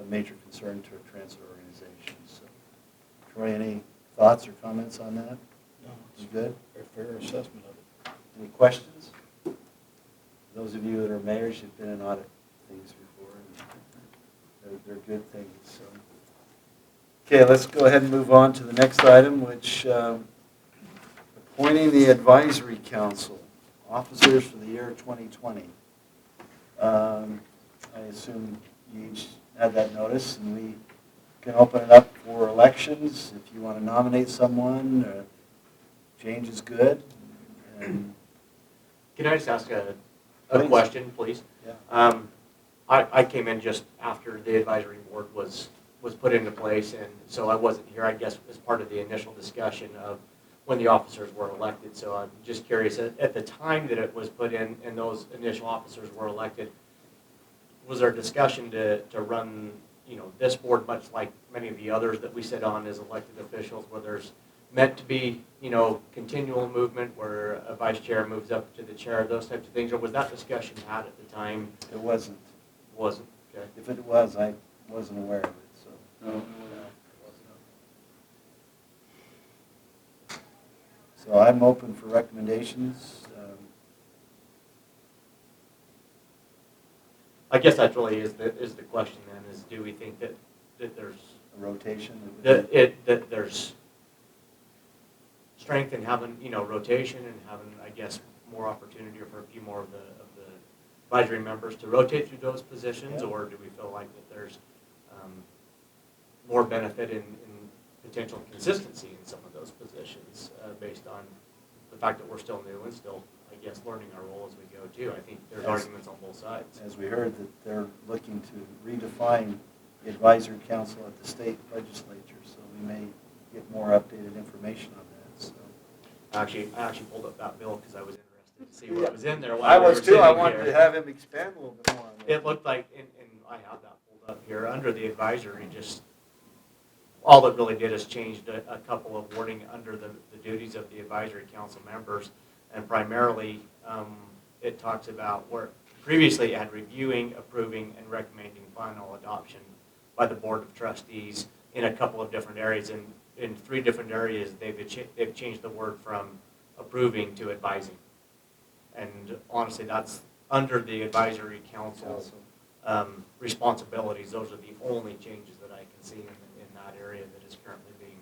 a major concern to our transit organization. So, Troy, any thoughts or comments on that? No, You good? a fair assessment of it. Any questions? Those of you that are mayors, you've been in audit things before, and they're good things. So. Okay, let's go ahead and move on to the next item, which appointing the advisory council officers for the year 2020. I assume you each had that notice, and we can open it up for elections if you want to nominate someone. Change is good. And can I just ask a please. question, please? Yeah. I came in just after the advisory board was put into place, and so I wasn't here, I guess, as part of the initial discussion of when the officers were elected. So I'm just curious, at the time that it was put in and those initial officers were elected, was there discussion to run this board much like many of the others that we sit on as elected officials, where there's meant to be continual movement where a vice chair moves up to the chair, those types of things, or was that discussion had at the time? It wasn't. Wasn't? Okay. If it was, I wasn't aware of it. So. No. So I'm open for recommendations. I guess that really is the question then, is do we think that there's A rotation? that there's strength in having rotation and having, I guess, more opportunity for a few more of the advisory members to rotate through those positions, Yeah. or do we feel like that there's more benefit in potential consistency in some of those positions based on the fact that we're still new and still, I guess, learning our role as we go too. I think there's arguments on both sides. As we heard, that they're looking to redefine the advisory council at the state legislature, so we may get more updated information on that, so. I actually pulled up that bill because I was interested to see what was in there. I while we was were too, I sitting wanted here. to have him expand a little bit more on that. It looked like, and I have that pulled up here, under the advisory, just, all it really did is changed a couple of wording under the duties of the advisory council members. And primarily, it talks about where previously it had reviewing, approving, and recommending final adoption by the board of trustees in a couple of different areas. And in 3 different areas, they've changed the word from approving to advising. And honestly, that's under the advisory council responsibilities. Those are the only changes that I can see in that area that is currently being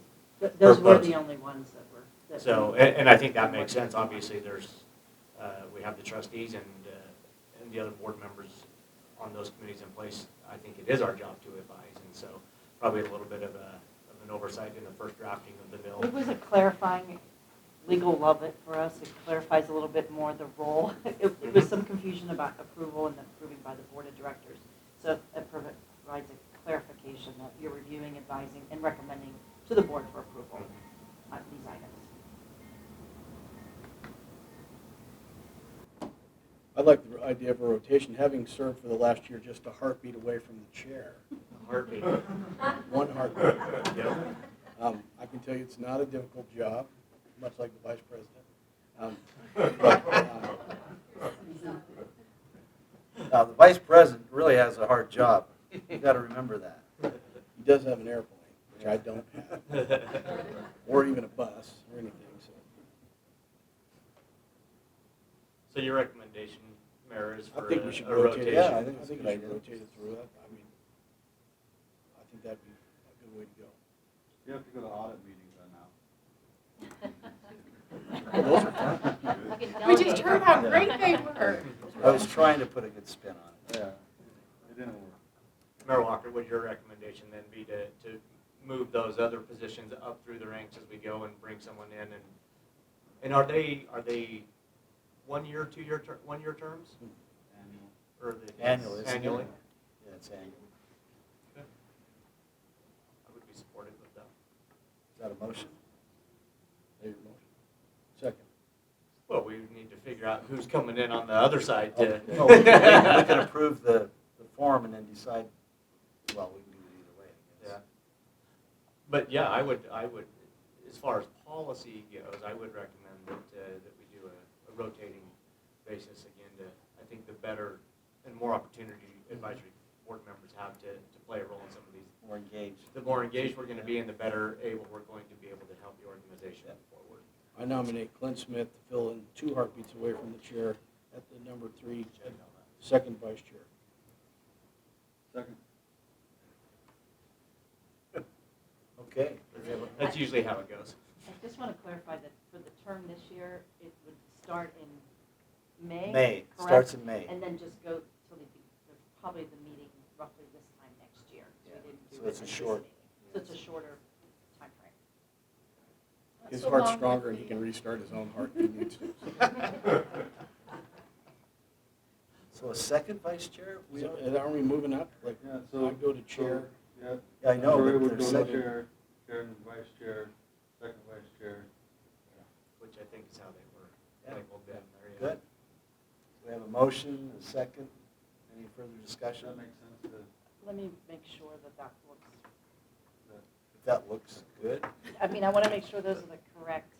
Those were proposed. the only ones that were. That So, we- and I think that makes sense. Obviously, we have the trustees and the other board members on those committees in place. I think it is our job to advise, and so probably a little bit of an oversight in the first drafting of the bill. It was a clarifying, legal love it for us. It clarifies a little bit more the role. It was some confusion about approval and approving by the board of directors. So it provides a clarification that you're reviewing, advising, and recommending to the board for approval on these items. I like the idea of a rotation, having served for the last year just a heartbeat away from the chair. Heartbeat. One heartbeat. Yep. I can tell you it's not a difficult job, much like the vice president. Now, the vice president really has a hard job. You've got to remember that. He does have an airplane, which I don't have, or even a bus or anything. So your recommendation, Mayor, is I for think we should a rotate. rotation? Yeah, I think we should rotate it through it. I mean, I think that'd be a good way to go. You have to go to audit meetings now. Oh, those are fun. We just heard how great they were. I was trying to put a good spin on it. Yeah, it didn't work. Mayor Walker, would your recommendation then be to move those other positions up through the ranks as we go and bring someone in? And are they 1 year, 2 year, 1 year terms? Annual. Or are they Annual, isn't it? annually? Yeah, it's annual. I would be supportive of that. Is that a motion? There's your motion. Second. Well, we need to figure out who's coming in on the other side to. No, we can approve the form and then decide, well, we can do it either way, I guess. Yeah. But yeah, I would, as far as policy goes, I would recommend that we do a rotating basis again to, I think the better and more opportunity advisory board members have to play a role in some of these. More engaged. The more engaged we're going to be and the better able we're going to be able to help the organization move forward. I nominate Clint Smith to fill in 2 heartbeats away from the chair at the number 3, second vice chair. Second. Okay. That's usually how it goes. I just want to clarify that for the term this year, it would start in May. May, correct? starts in May. And then just go till probably the meeting roughly this time next year. Yeah. We didn't do So it it's a in this short- meeting. So it's a shorter time frame. His So heart's long stronger with and he the- can restart his own heart if he needs to. So a second vice chair? We So, don't- and aren't we moving up? Like, Yeah, so. I go to chair. Yeah. Yeah, I know, Troy but would there's go to second. chair, chairman, vice chair, second vice chair. Which I think is how they were Yeah. labeled in there. Yeah. Good. We have a motion, a second. Any further discussion? That makes sense to, Let me make sure that looks, If that looks good. I mean, I want to make sure those are the correct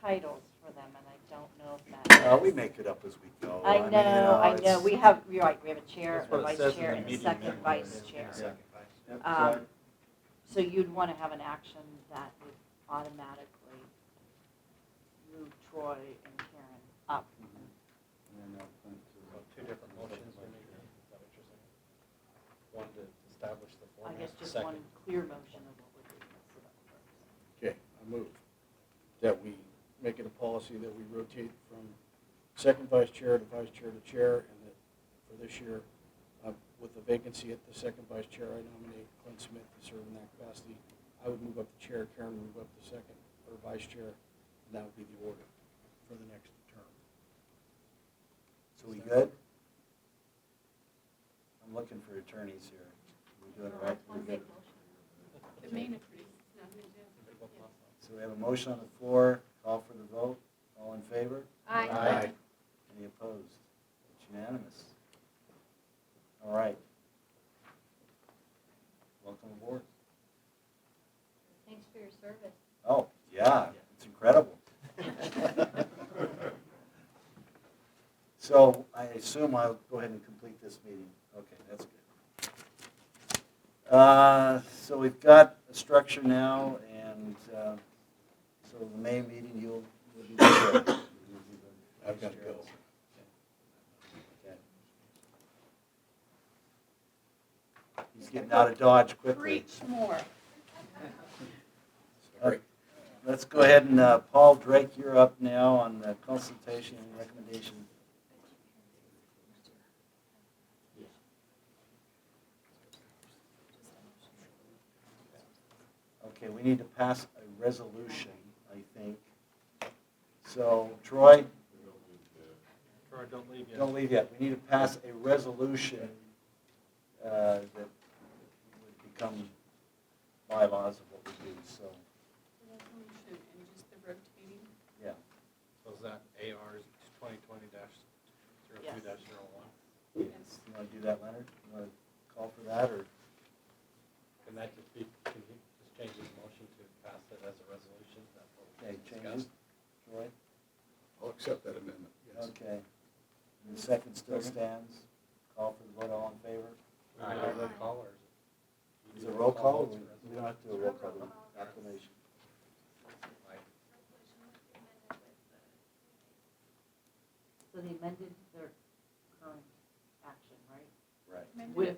titles for them, and I don't know if that is. We make it up as we go. I mean, know. it's- We have, you're right, we have a chair, That's a what it vice says in chair, the and a meeting second minutes. vice And chair. a second vice. yep, Um, So you'd want to have an action that would automatically move Troy and Karen up. and then that went to. 2 different motions, maybe. Is that what you're saying? One to establish the I format. guess just second. one clear motion of what we're doing. So that works. Okay, I move that we make it a policy that we rotate from second vice chair to chair, and that for this year, With the vacancy at the second vice chair, I nominate Clint Smith to serve in that capacity. I would move up the chair, Karen would move up the second or vice chair, and that would be the order for the next term. So we good? I'm looking for attorneys here. We doing it right? We good? The main attorney, it's not an agenda. So we have a motion on the floor, call for the vote. All in favor? Aye. Any opposed? It's unanimous. All right. Welcome aboard. Thanks for your service. Oh, yeah, it's incredible. So I assume I'll go ahead and complete this meeting. Okay, that's good. So we've got a structure now, and so the May meeting, you'll be the chair. You'll be the I've got to chair. go. Okay. He's getting out of Dodge quickly. Preach more. Great. Let's go ahead and, Paul Drake, you're up now on the consultation and recommendation. Okay, we need to pass a resolution, I think. So, Troy? Troy, don't leave yet. Don't leave yet. We need to pass a resolution that would become bylaws of what we do, so, Resolution and just the rotating. yeah. So is that AR 2020-02-01? Yes. You want to do that, Leonard? You want to call for that, or? Can that just be, can he just change his motion to pass it as a resolution? That's what we Okay, discussed. changes. Troy? I'll accept that amendment, yes. Okay. And the second still stands. Call for the vote, all in favor? Do we do a roll call, or is it? Is it a roll call? We don't have to do a roll call, acclamation. So they amended their current action, right? Right. Amended.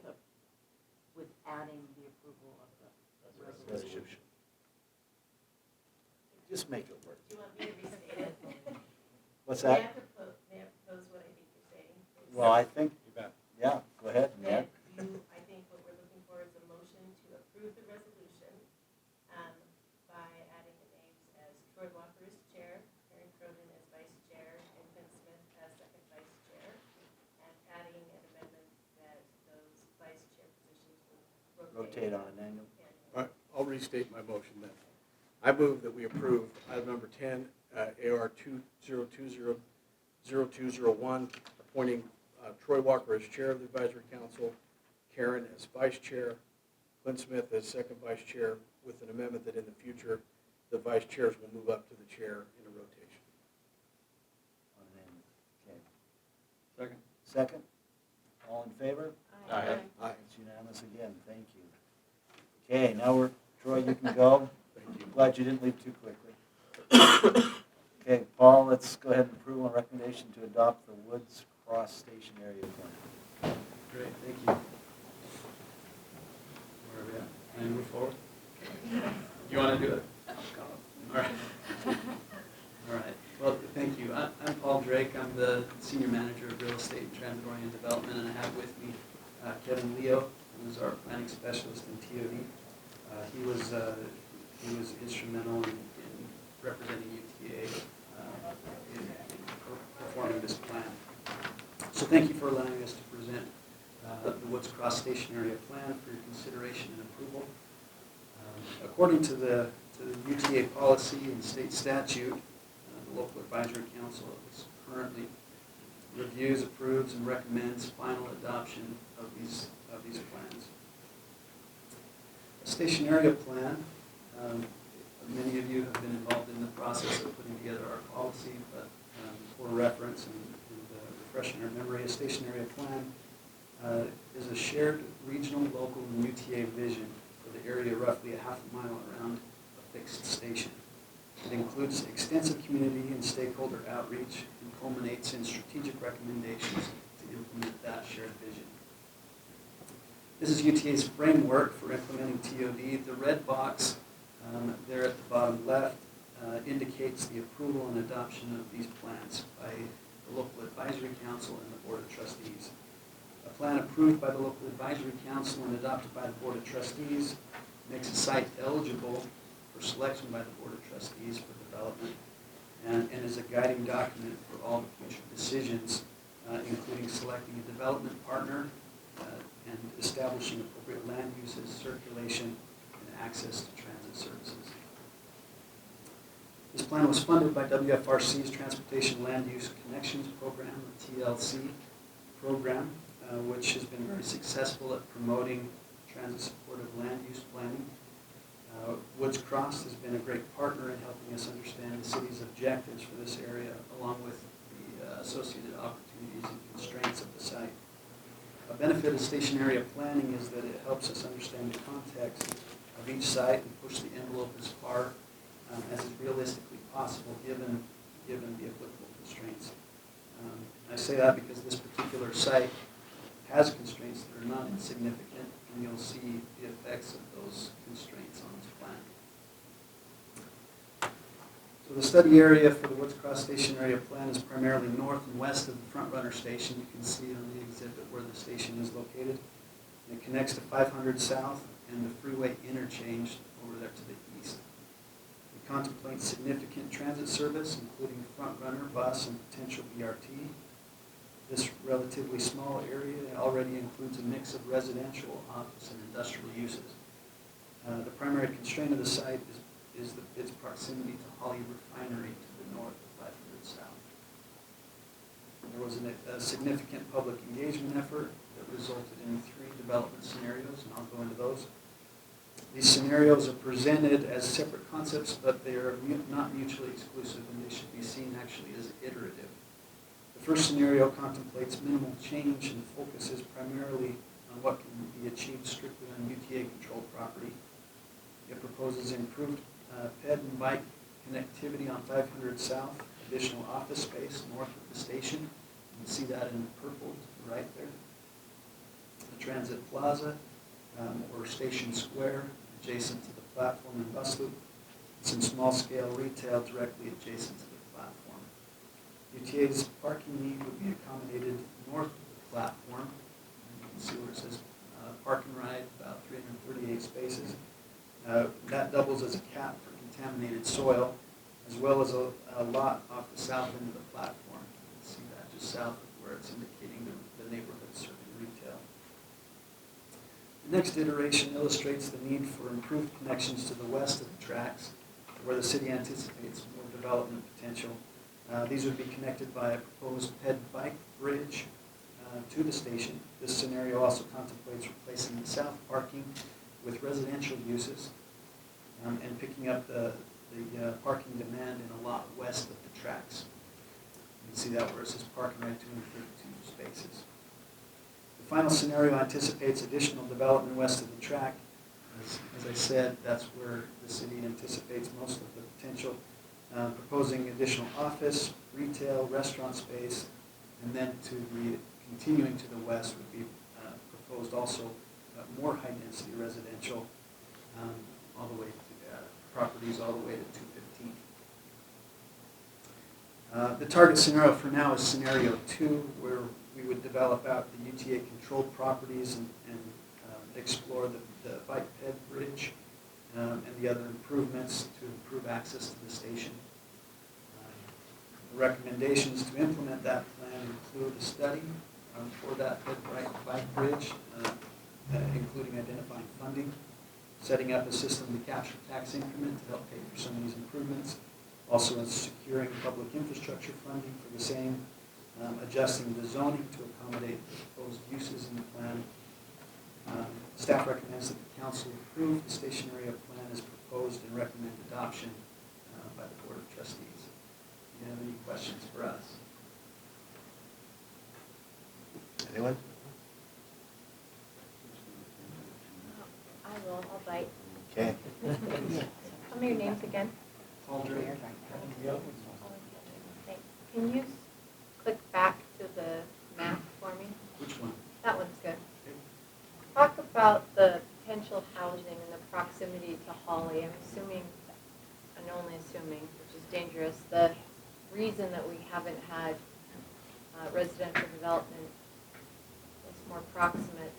With adding the approval of the resolution. Resolution. Just make it work. Do you want me to restate it? What's May I that? propose what I think you're saying? Well, I think, You bet. yeah, go ahead, That Ned. I think what we're looking for is a motion to approve the resolution by adding the names as Troy Walker as chair, Aaron Cronin as vice chair, and Clint Smith as second vice chair, and adding an amendment that those vice chair positions will Rotate on an annual. All right, I'll restate my motion then. I move that we approve item number 10, AR 2020-0201, appointing Troy Walker as chair of the advisory council, Karen as vice chair, Clint Smith as second vice chair, with an amendment that in the future, the vice chairs will move up to the chair in a rotation. On an annual. Okay. Second. Second? All in favor? Aye. Aye. It's unanimous again, thank you. Okay, now Troy, you can go. Thank you. Glad you didn't leave too quickly. Okay, Paul, let's go ahead and approve on recommendation to adopt the Woods Cross Station Area Plan. Great, thank you. Where are we at? Can I move forward? You want to do it? All right. All right. Well, thank you. I'm Paul Drake. I'm the Senior Manager of Real Estate and Transit-Oriented Development, and I have with me Kevin Leo, who is our Planning Specialist in TOD. He was instrumental in representing UTA in performing this plan. So thank you for allowing us to present the Woods Cross Station Area Plan for your consideration and approval. According to the UTA policy and state statute, the local advisory council is currently reviews, approves, and recommends final adoption of these plans. A station area plan. Many of you have been involved in the process of putting together our policy, but for reference and refreshing our memory, a station area plan is a shared regional, local, and UTA vision for the area roughly a half a mile around a fixed station. It includes extensive community and stakeholder outreach and culminates in strategic recommendations to implement that shared vision. This is UTA's framework for implementing TOD. The red box there at the bottom left indicates the approval and adoption of these plans by the local advisory council and the board of trustees. A plan approved by the local advisory council and adopted by the board of trustees makes a site eligible for selection by the board of trustees for development and is a guiding document for all the future decisions, including selecting a development partner and establishing appropriate land uses, circulation, and access to transit services. This plan was funded by WFRC's Transportation Land Use Connections Program, the TLC program, which has been very successful at promoting transit-supportive land use planning. Woods Cross has been a great partner in helping us understand the city's objectives for this area, along with the associated opportunities and constraints of the site. A benefit of station area planning is that it helps us understand the context of each site and push the envelope as far as is realistically possible given the applicable constraints. I say that because this particular site has constraints that are not insignificant, and you'll see the effects of those constraints on this plan. So the study area for the Woods Cross Station Area Plan is primarily north and west of the Front Runner Station. You can see on the exhibit where the station is located. It connects to 500 South and the freeway interchange over there to the east. It contemplates significant transit service, including Front Runner, bus, and potential BRT. This relatively small area already includes a mix of residential, office, and industrial uses. The primary constraint of the site is its proximity to Holly Refinery to the north of 500 South. There was a significant public engagement effort that resulted in 3 development scenarios, and I'll go into those. These scenarios are presented as separate concepts, but they are not mutually exclusive, and they should be seen actually as iterative. The first scenario contemplates minimal change and focuses primarily on what can be achieved strictly on UTA-controlled property. It proposes improved ped and bike connectivity on 500 South, additional office space north of the station. You can see that in purple to the right there. The transit plaza or station square adjacent to the platform and bus loop. Some small-scale retail directly adjacent to the platform. UTA's parking need would be accommodated north of the platform. You can see where it says park and ride, about 338 spaces. That doubles as a cap for contaminated soil, as well as a lot off the south end of the platform. You can see that just south of where it's indicating the neighborhood serving retail. The next iteration illustrates the need for improved connections to the west of the tracks, where the city anticipates more development potential. These would be connected by a proposed ped bike bridge to the station. This scenario also contemplates replacing the south parking with residential uses and picking up the parking demand in a lot west of the tracks. You can see that where it says parking right 232 spaces. The final scenario anticipates additional development west of the track. As I said, that's where the city anticipates most of the potential. Proposing additional office, retail, restaurant space, and then continuing to the west would be proposed also more high-density residential all the way to properties all the way to 215. The target scenario for now is scenario 2, where we would develop out the UTA-controlled properties and explore the bike ped bridge and the other improvements to improve access to the station. The recommendations to implement that plan include a study for that bike bridge, including identifying funding, setting up a system to capture tax increment to help pay for some of these improvements, also in securing public infrastructure funding for the same, adjusting the zoning to accommodate the proposed uses in the plan. Staff recommends that the council approve the station area plan as proposed and recommend adoption by the board of trustees. Do you have any questions for us? Anyone? I will, I'll bite. Okay. Tell me your names again. Paul Drake. Thanks. Can you click back to the map for me? Which one? That one's good. Talk about the potential housing and the proximity to Holly. I'm assuming, and only assuming, which is dangerous, the reason that we haven't had residential development is more proximate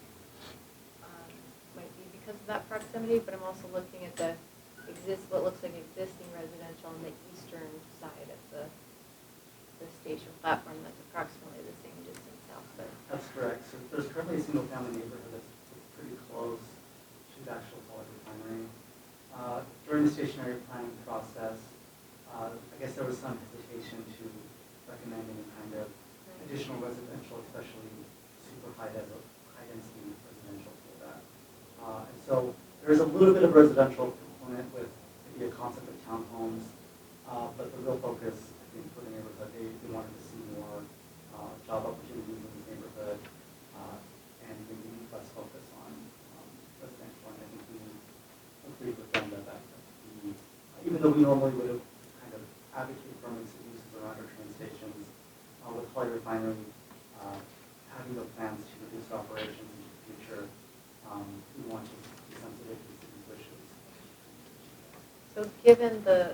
might be because of that proximity, but I'm also looking at what looks like existing residential on the eastern side of the station platform that's approximately the same distance south. But that's correct. So there's currently a single-family neighborhood that's pretty close to the actual poly refinery. During the stationary planning process, I guess there was some hesitation to recommend any kind of additional residential, especially super high-density residential for that. And so there is a little bit of residential component with maybe a concept of townhomes, but the real focus, I think, for the neighborhood, they wanted to see more job opportunities in this neighborhood, and maybe less focus on residential. And I think we agreed with them that even though we normally would have kind of advocated for mixed uses around our train stations, with Holly Refinery having the plans to reduce operations into the future, we want to be sensitive to city's wishes. so given the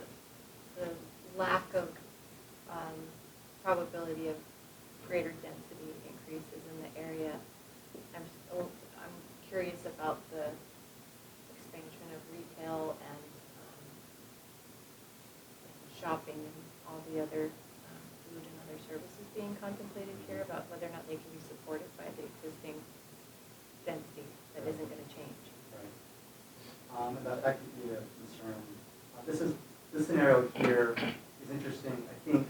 lack of probability of greater density increases in the area, I'm curious about the expansion of retail and shopping and all the other food and other services being contemplated here, about whether or not they can be supported by the existing density that isn't going to change. Right. And that could be a concern. This scenario here is interesting. I think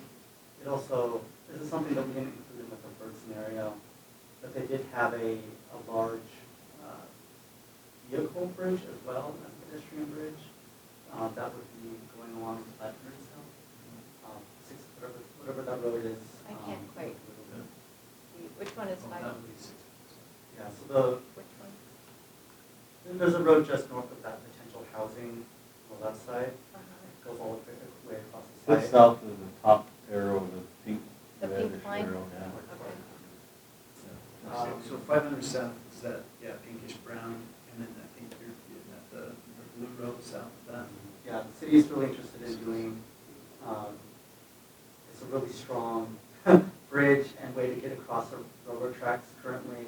it also, this is something that we didn't include in the preferred scenario, but they did have a large vehicle bridge as well, as a pedestrian bridge, that would be going along with that bridge itself. Whatever that road is. I can't quite see. Which one is 5? Yeah, so Which one? there's a road just north of that potential housing on the left side. It goes all the way across the side. Just south of the top arrow, the pink pink line? arrow, yeah. So 500 south is that, yeah, pinkish brown, and then I think you're getting at the blue road south of that. Yeah, the city is really interested in doing, it's a really strong bridge and way to get across the railroad tracks currently.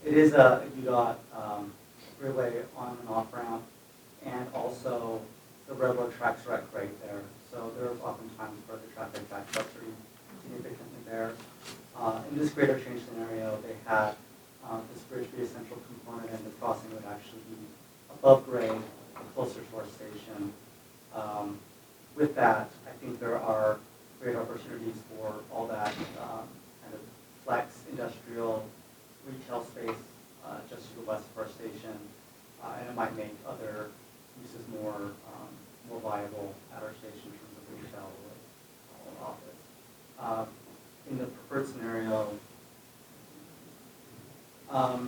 It is a UDOT freeway on and off ramp, and also the railroad tracks right there. So there's often times where the traffic backs up pretty significantly there. In this greater change scenario, they had this bridge be a central component, and the crossing would actually be above grade, closer to our station. With that, I think there are great opportunities for all that kind of flex industrial retail space just to the west of our station, and it might make other uses more viable at our station in terms of retail or office. In the preferred scenario, I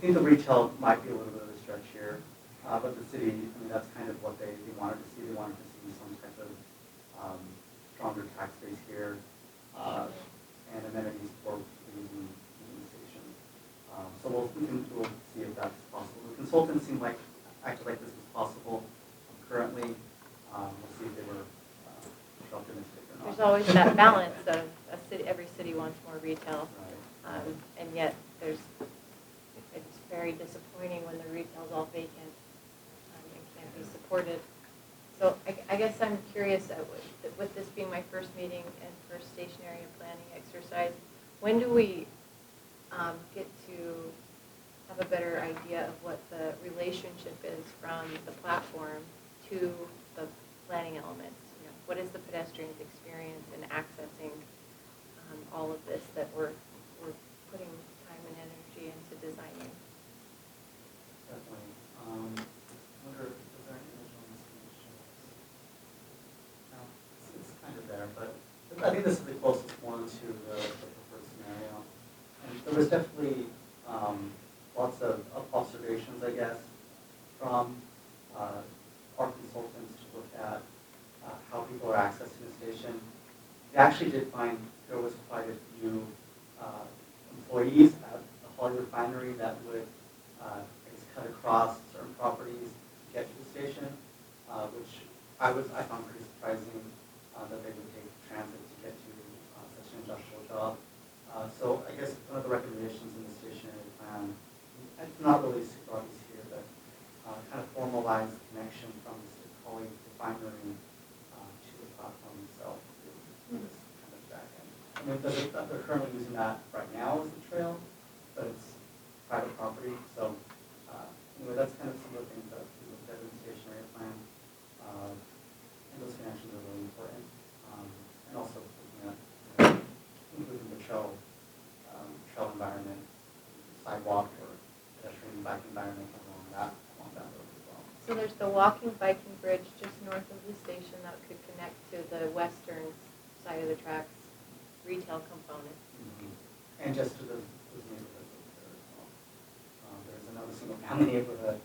think the retail might be a little bit of a stretch here, but the city, I mean, that's kind of what they wanted to see. They wanted to see some type of stronger tax base here and amenities for using the station. So we'll see if that's possible. The consultants acted like this was possible currently. We'll see if they were optimistic or not. There's always that balance of every city wants more retail, and yet it's very disappointing when the retail's all vacant and can't be supported. So I guess I'm curious, with this being my first meeting and first station area planning exercise, when do we get to have a better idea of what the relationship is from the platform to the planning elements? You know, what is the pedestrian's experience in accessing all of this that we're putting time and energy into designing? Definitely. I wonder if there are any images on this page. No, it's kind of there, but I think this is the closest one to the preferred scenario. And there was definitely lots of observations, I guess, from our consultants to look at how people are accessing the station. They actually did find there was quite a few employees at the Holly Refinery that would cut across certain properties to get to the station, which I found pretty surprising that they would take transit to get to such an industrial job. So I guess one of the recommendations in the stationary plan plan, it's not really super obvious here, but kind of formalize the connection from the Sticoli refinery to the platform itself through this kind of back end. I mean, they're currently using that right now as the trail, but it's private property. So anyway, that's kind of some of the things that we looked at in the station area plan. And those connections are really important. And also looking at including the trail environment, sidewalk or pedestrian bike environment along that road as well. So there's the walking, biking bridge just north of the station that could connect to the western side of the tracks retail component. And just to those neighborhoods over there as well. There's another single family neighborhood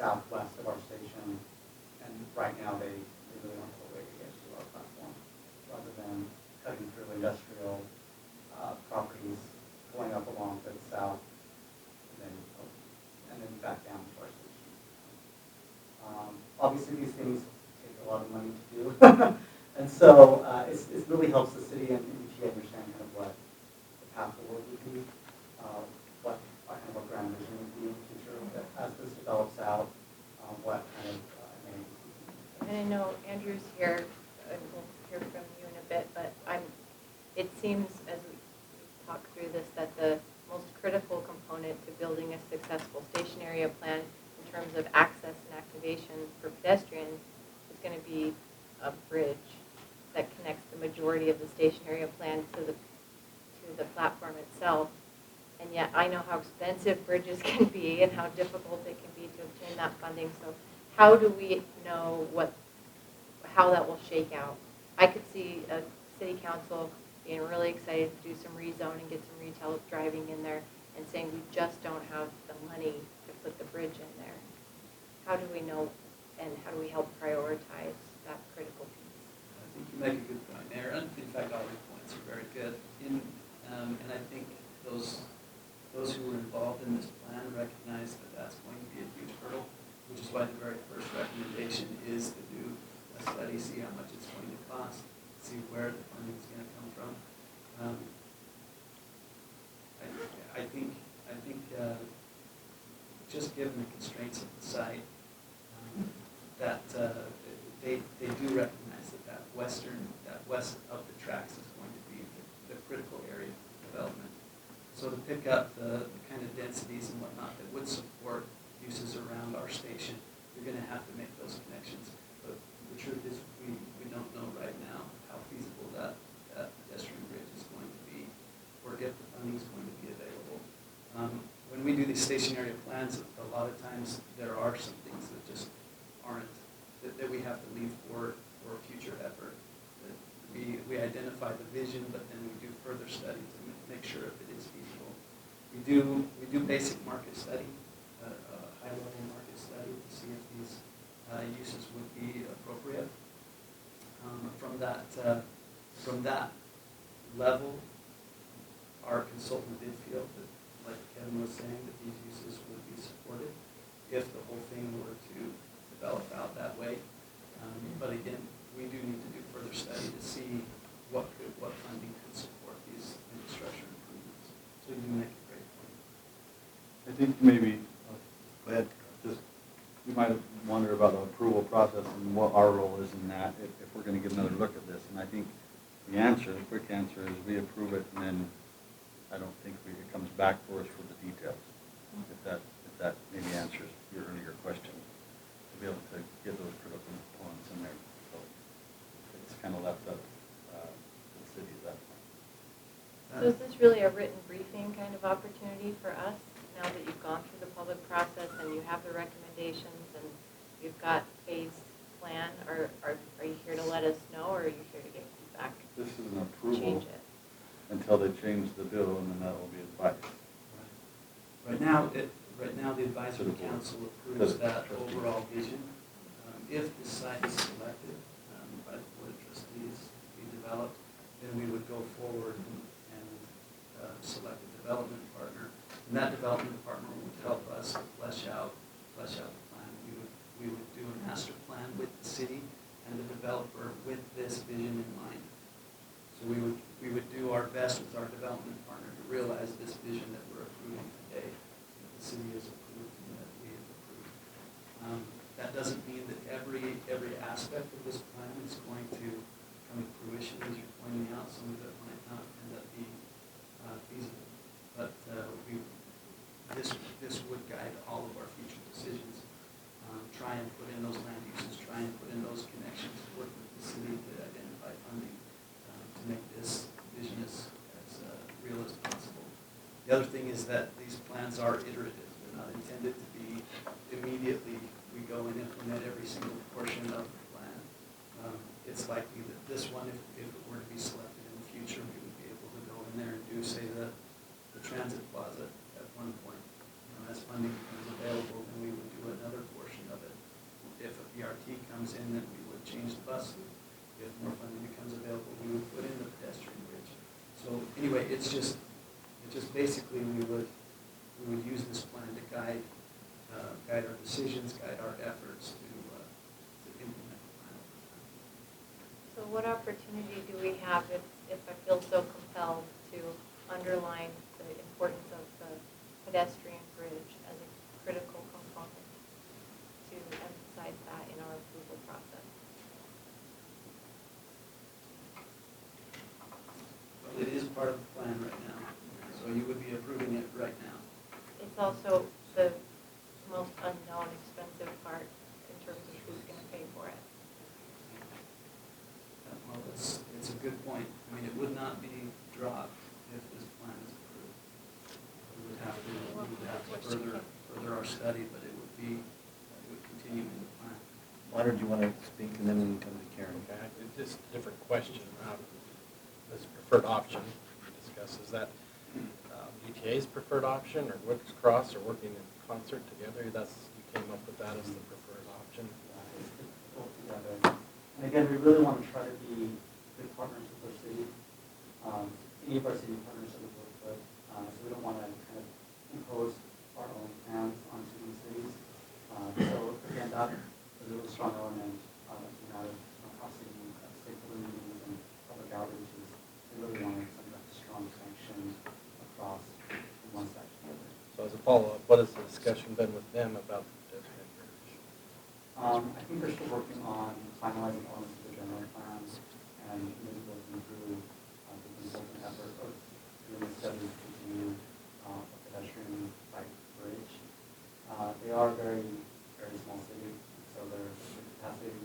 southwest of our station, and right now they really don't have a way to get to our platform, rather than cutting through industrial properties, going up along to the south, and then back down to our station. Obviously, these things take a lot of money to do, and so it really helps the city and UTA understand kind of what the path forward would be, what kind of our grand vision would be in the future as this develops out, what kind of amenities. And I know Andrew's here, and we'll hear from you in a bit, but it seems as we talk through this that the most critical component to building a successful station area plan in terms of access and activation for pedestrians is going to be a bridge that connects the majority of the station area plan to the platform itself. And yet I know how expensive bridges can be and how difficult it can be to obtain that funding. So how do we know how that will shake out? I could see a city council being really excited to do some rezoning, get some retail driving in there, and saying we just don't have the money to put the bridge in there. How do we know, and how do we help prioritize that critical piece? I think you make a good point, Aaron. In fact, all your points are very good. And I think those who were involved in this plan recognize that that's going to be a huge hurdle, which is why the very first recommendation is to do a study, see how much it's going to cost, see where the funding is going to come from. I think just given the constraints of the site, that they do recognize that west of the tracks is going to be the critical area of development. So to pick up the kind of densities and whatnot that would support uses around our station, you're going to have to make those connections. But the truth is, we don't know right now how feasible that pedestrian bridge is going to be, or if the funding is going to be available. When we do these station area plans, a lot of times there are some things that just aren't, that we have to leave for future effort. That we identify the vision, but then we do further study to make sure if it is feasible. We do basic market study, a high-level market study to see if these uses would be appropriate. From that level, our consultant did feel that, like Kevin was saying, that these uses would be supported if the whole thing were to develop out that way. But again, we do need to do further study to see what funding could support these infrastructure improvements. So you make a great point. I think maybe, go ahead, you might wonder about the approval process and what our role is in that if we're going to get another look at this. And I think the quick answer is we approve it, and then I don't think it comes back for us for the details. If that maybe answers your earlier question, to be able to get those critical components in there. So it's kind of left up to the city at that point. So is this really a written briefing kind of opportunity for us, now that you've gone through the public process and you have the recommendations and you've got phased plan? Are you here to let us know, or are you here to get feedback? This is an approval Change it. until they change the bill, and then that will be advice. Right now, the advisory council approves that overall vision. If the site is selected by the board of trustees to be developed, then we would go forward and select a development partner. And that development partner would help us flesh out the plan. We would do a master plan with the city and the developer with this vision in mind. So we would do our best with our development partner to realize this vision that we're approving day, the city has approved and that we have approved. That doesn't mean that every aspect of this plan is going to come to fruition, as you're pointing out. Some of it might not end up being feasible, but this would guide all of our future decisions. Try and put in those land uses, try and put in those connections, work with the city to identify funding to make this vision as real as possible. The other thing is that these plans are iterative. They're not intended to be immediately we go and implement every single portion of the plan. It's likely that this one, if it were to be selected in the future, we would be able to go in there and do, say, the transit plaza at one point. As funding becomes available, then we would do another portion of it. If a BRT comes in, then we would change the bus. If more funding becomes available, we would put in the pedestrian bridge. So anyway, it's just basically we would use this plan to guide our decisions, guide our efforts to implement the plan. So what opportunity do we have if I feel so compelled to underline the importance of the pedestrian bridge as a critical component to emphasize that in our approval process? Well, it is part of the plan right now, so you would be approving it right now. It's also the most unknown, expensive part in terms of who's going to pay for it. Well, it's a good point. I mean, it would not be dropped if this plan is approved. We would have to further our study, but it would continue in the plan. Why don't you want to speak and then we can come to Karen? Okay, just a different question. This preferred option we discussed, is that UTA's preferred option, or Wicks Cross, or working in concert together? You came up with that as the preferred option? Both together. And again, we really want to try to be good partners with our city. Any of our city partners that we work with. So we don't want to kind of impose our own plans onto these cities. So again, that is a really strong element out of obviously stakeholder meetings and public outreaches. We really want to send that strong sanction across in one section. So as a follow-up, what has the discussion been with them about the pedestrian bridge? I think they're still working on finalizing elements of the general plans and maybe working through the consultant effort of doing a study to do a pedestrian bike bridge. They are very, very small city, so their capacity is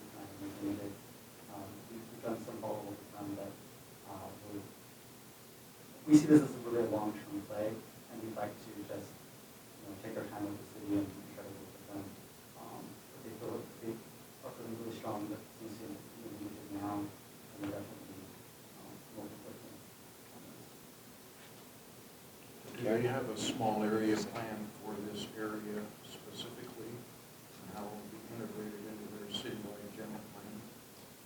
limited. We've done some follow-up with them, but we see this as a really long-term play, and we'd like to just take our time with the city and try to work with them. But they are feeling really strong that things are moving now, and we're definitely working with them on this. Do they have a small area plan for this area specifically, and how it will be integrated into their citywide general plan?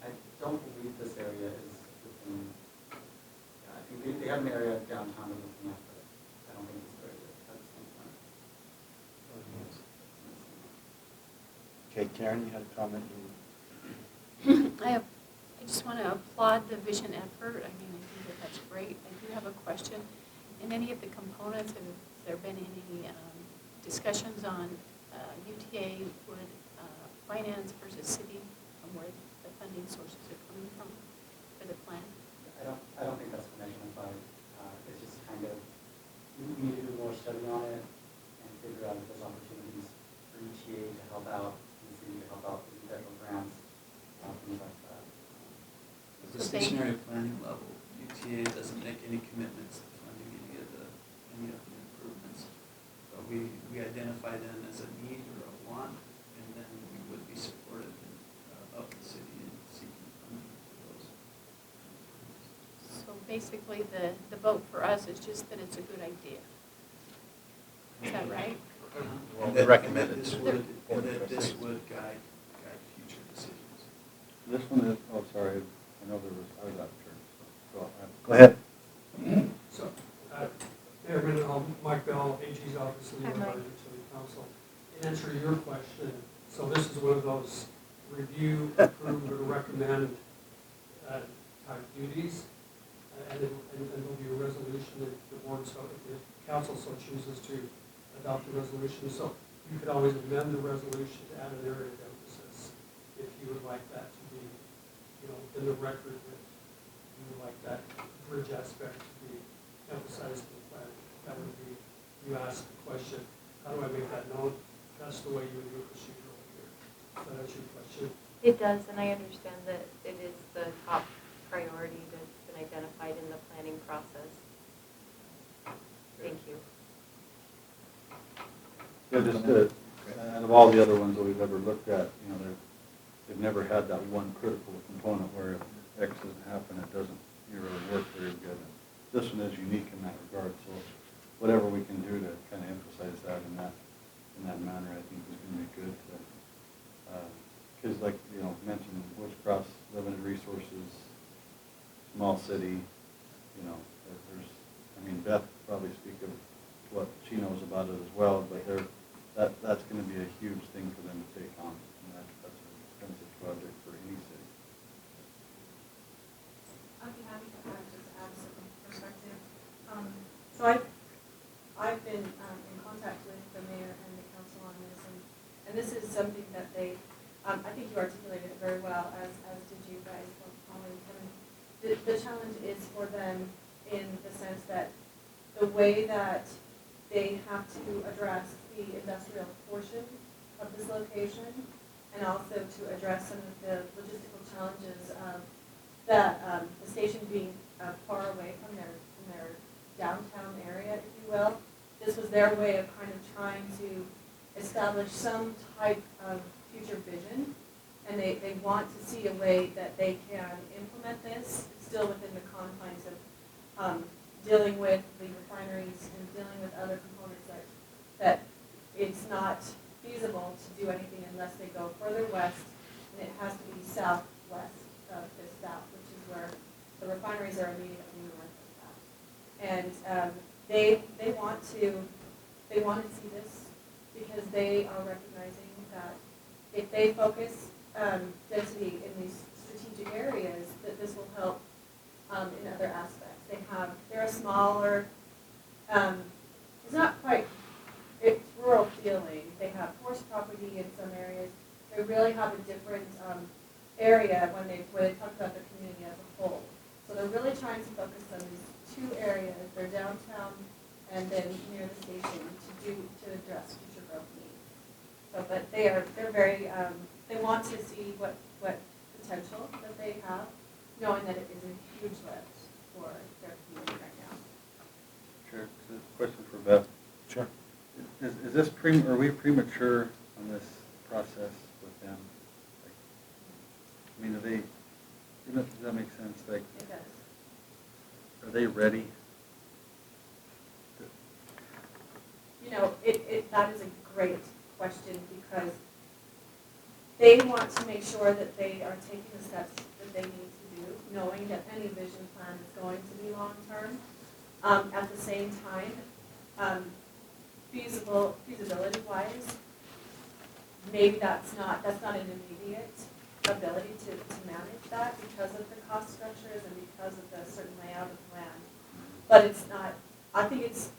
I don't believe this area is within, I think they have an area downtown they're looking at, but I don't think this area has the same plan. Okay, Karen, you had a comment? I just want to applaud the vision effort. I mean, I think that's great. I do have a question. In any of the components, have there been any discussions on UTA would finance versus city, and where the funding sources are coming from for the plan? I don't think that's been identified. It's just kind of, we need to do more study on it and figure out if there's opportunities for UTA to help out, and the city to help out with federal grants, things like that. At the stationary planning level, UTA doesn't make any commitments to funding any of the improvements. But we identify them as a need or a want, and then we would be supportive of the city in seeking funding for those. So basically, the vote for us is just that it's a good idea. Is that right? Well, we recommend it. This would guide future decisions. This one is, oh, sorry, I know I was out of turn. Go ahead. So, Mayor Mendenhall, Mike Bell, AG's Office of the Hi, Mike. Advisory Council. In answer to your question, so this is one of those review, approve, or recommend type duties. And there'll be a resolution if the board, so if the council so chooses to adopt the resolution. So you could always amend the resolution to add an area of emphasis if you would like that to be, in the record that you would like that bridge aspect to be emphasized in the plan. That would be, you ask the question, how do I make that known? That's the way you would do it procedurally here. Does that answer your question? It does, and I understand that it is the top priority that's been identified in the planning process. Thank you. Yeah, just out of all the other ones that we've ever looked at, they've never had that one critical component where if X doesn't happen, it doesn't really work very good. This one is unique in that regard, so whatever we can do to kind of emphasize that in that manner, I think is going to be good. Because like, mentioned, Woods Cross, limited resources, small city, Beth probably speak of what she knows about it as well, but that's going to be a huge thing for them to take on. And that's an expensive project for any city. I'd be happy to add some perspective. So I've been in contact with the mayor and the council on this, and this is something that they, I think you articulated it very well, as did you guys, Paul and Kevin. The challenge is for them in the sense that the way that they have to address the industrial portion of this location, and also to address some of the logistical challenges of the station being far away from their downtown area, if you will. This was their way of kind of trying to establish some type of future vision, and they want to see a way that they can implement this still within the confines of dealing with the refineries and dealing with other components that it's not feasible to do anything unless they go further west, and it has to be southwest of the south, which is where the refineries are immediately north of that. And they want to see this because they are recognizing that if they focus density in these strategic areas, that this will help in other aspects. They're a smaller, it's not quite, it's rural feeling. They have horse property in some areas. They really have a different area when they talk about the community as a whole. So they're really trying to focus on these two areas, their downtown and then near the station to address future growth needs. So, but they're very, they want to see what potential that they have, knowing that it is a huge lift for their community right now. Sure. So question for Beth. Sure. Is this are we premature on this process with them? Are they? Does that make sense? It does. Are they ready? That is a great question because they want to make sure that they are taking the steps that they need to do, knowing that any vision plan is going to be long-term. At the same time, feasibility-wise, maybe that's not an immediate ability to manage that because of the cost structures and because of the certain layout of the land. But it's not, I think it's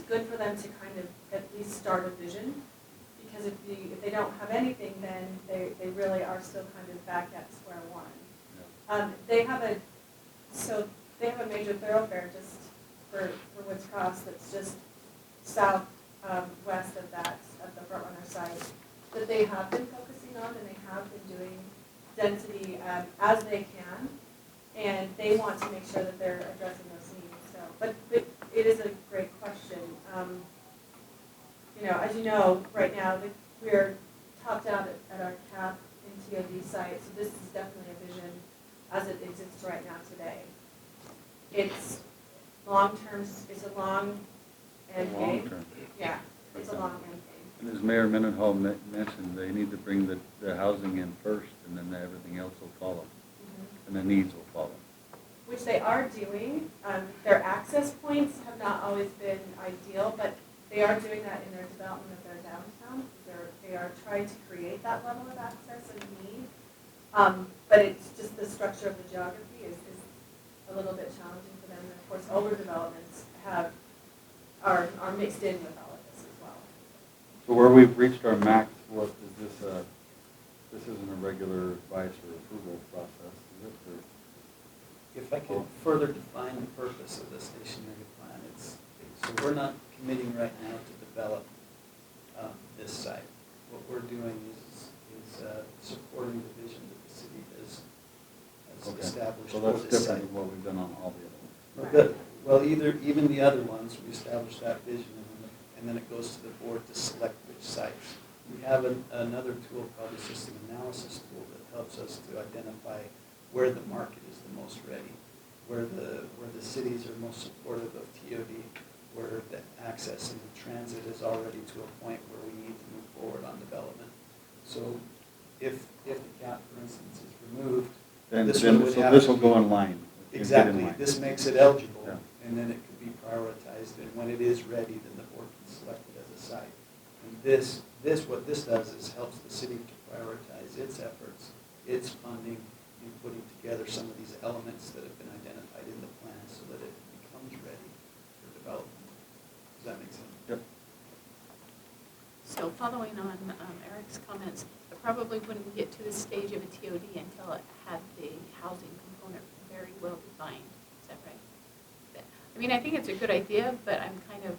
good for them to kind of at least start a vision, because if they don't have anything, then they really are still kind of back at square one. They have a major thoroughfare just for Woods Cross that's just south west of the Frontrunner site that they have been focusing on, and they have been doing density as they can, and they want to make sure that they're addressing those needs. So, but it is a great question. As you know, right now we're topped out at our cap in TOD site, so this is definitely a vision as it exists right now today. It's long-term, it's a long end game. Yeah, it's a long end game. And as Mayor Mendenhall mentioned, they need to bring the housing in first, and then everything else will follow. And the needs will follow. Which they are doing. Their access points have not always been ideal, but they are doing that in their development of their downtown. They are trying to create that level of access and need. But it's just the structure of the geography is a little bit challenging for them. And of course, older developments are mixed in with all of So where we've reached our max, what is this, this isn't a regular advice or approval process, is it? Or- If I could further define the purpose of the stationary plan, so we're not committing right now to develop this site. What we're doing is supporting the vision that the city has Okay. established So for that's this different site. than what we've done on all the other ones. Well, even the other ones, we establish that vision, and then it goes to the board to select which sites. We have another tool called the system analysis tool that helps us to identify where the market is the most ready, where the cities are most supportive of TOD, where the access and the transit is already to a point where we need to move forward on development. So if the cap, for instance, is removed, this one would have this to will go in line. It'll get in Exactly. line. This makes it eligible, Yeah. and then it could be prioritized, and when it is ready, then the board can select it as a site. And what this does is helps the city to prioritize its efforts, its funding, in putting together some of these elements that have been identified in the plan so that it becomes ready for development. Does that make sense? Yep. So following on Eric's comments, it probably wouldn't get to the stage of a TOD until it had the housing component very well defined. Is that right? I mean, I think it's a good idea, but I'm kind of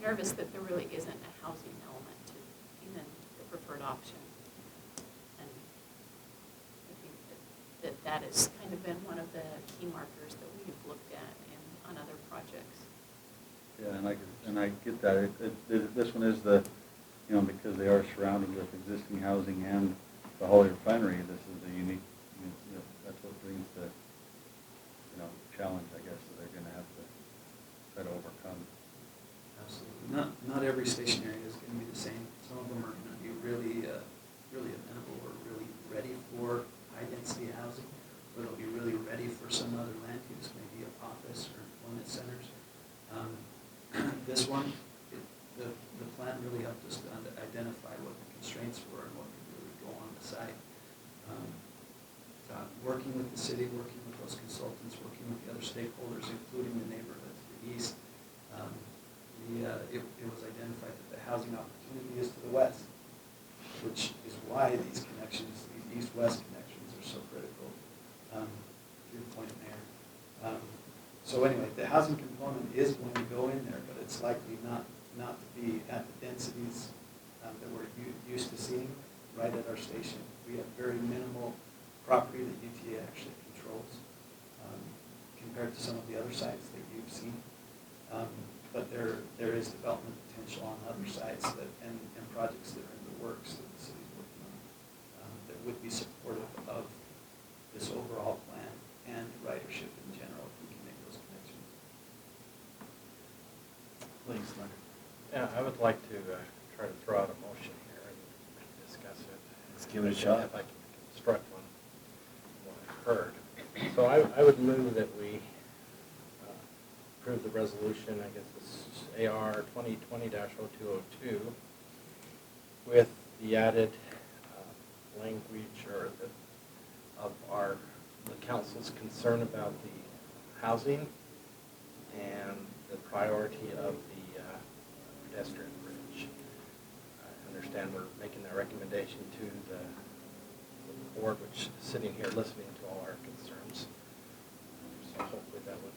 nervous that there really isn't a housing element to even the preferred option. And I think that has kind of been one of the key markers that we've looked at on other projects. Yeah, and I get that. This one is because they are surrounded with existing housing and the Holly Refinery, this is a unique, that's what brings the, challenge, I guess, that they're going to have to try to overcome. Absolutely. Not every station area is going to be the same. Some of them are going to be really amenable or really ready for high-density housing, or they'll be really ready for some other land use, maybe an office or employment centers. This one, the plan really helped us to identify what the constraints were and what could really go on the site. Working with the city, working with those consultants, working with the other stakeholders, including the neighborhood to the east, it was identified that the housing opportunity is to the west, which is why these connections, these east-west connections are so critical, to your point, Mayor. So anyway, the housing component is going to go in there, but it's likely not to be at the densities that we're used to seeing right at our station. We have very minimal property that UTA actually controls compared to some of the other sites that you've seen. But there is development potential on other sites and projects that are in the works that the city's working on that would be supportive of this overall plan and ridership in general if we can make those connections. Please, Leonard. Yeah, I would like to try to throw out a motion here and discuss it. Let's give it a shot. If I can construct one, what I've heard. So I would move that we approve the resolution, I guess it's AR 2020-0202, with the added language of the council's concern about the housing and the priority of the pedestrian bridge. I understand we're making that recommendation to the board, which is sitting here listening to all our concerns. So hopefully that would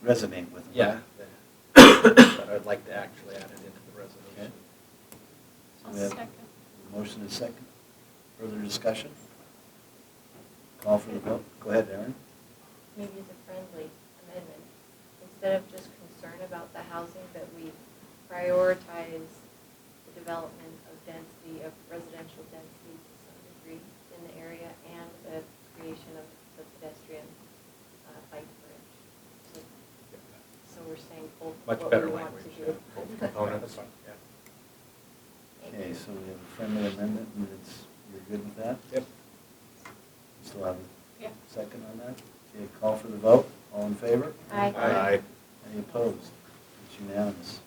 Resonate with them. yeah. But I'd like to actually add it into the resolution. Okay. So I'll we have second. a motion and a second. Further discussion? Call for the vote. Go ahead, Aaron. Maybe as a friendly amendment, instead of just concern about the housing, that we prioritize the development of density, of residential density to some degree in the area, and the creation of the pedestrian bike bridge. So we're saying both Much what better we want language, to do. both components. Yeah. Okay, so we have a friendly amendment, and you're good with that? Yep. You still have Yeah. a second on that? Okay, call for the vote. All in favor? Aye. Aye. Any opposed? It's unanimous.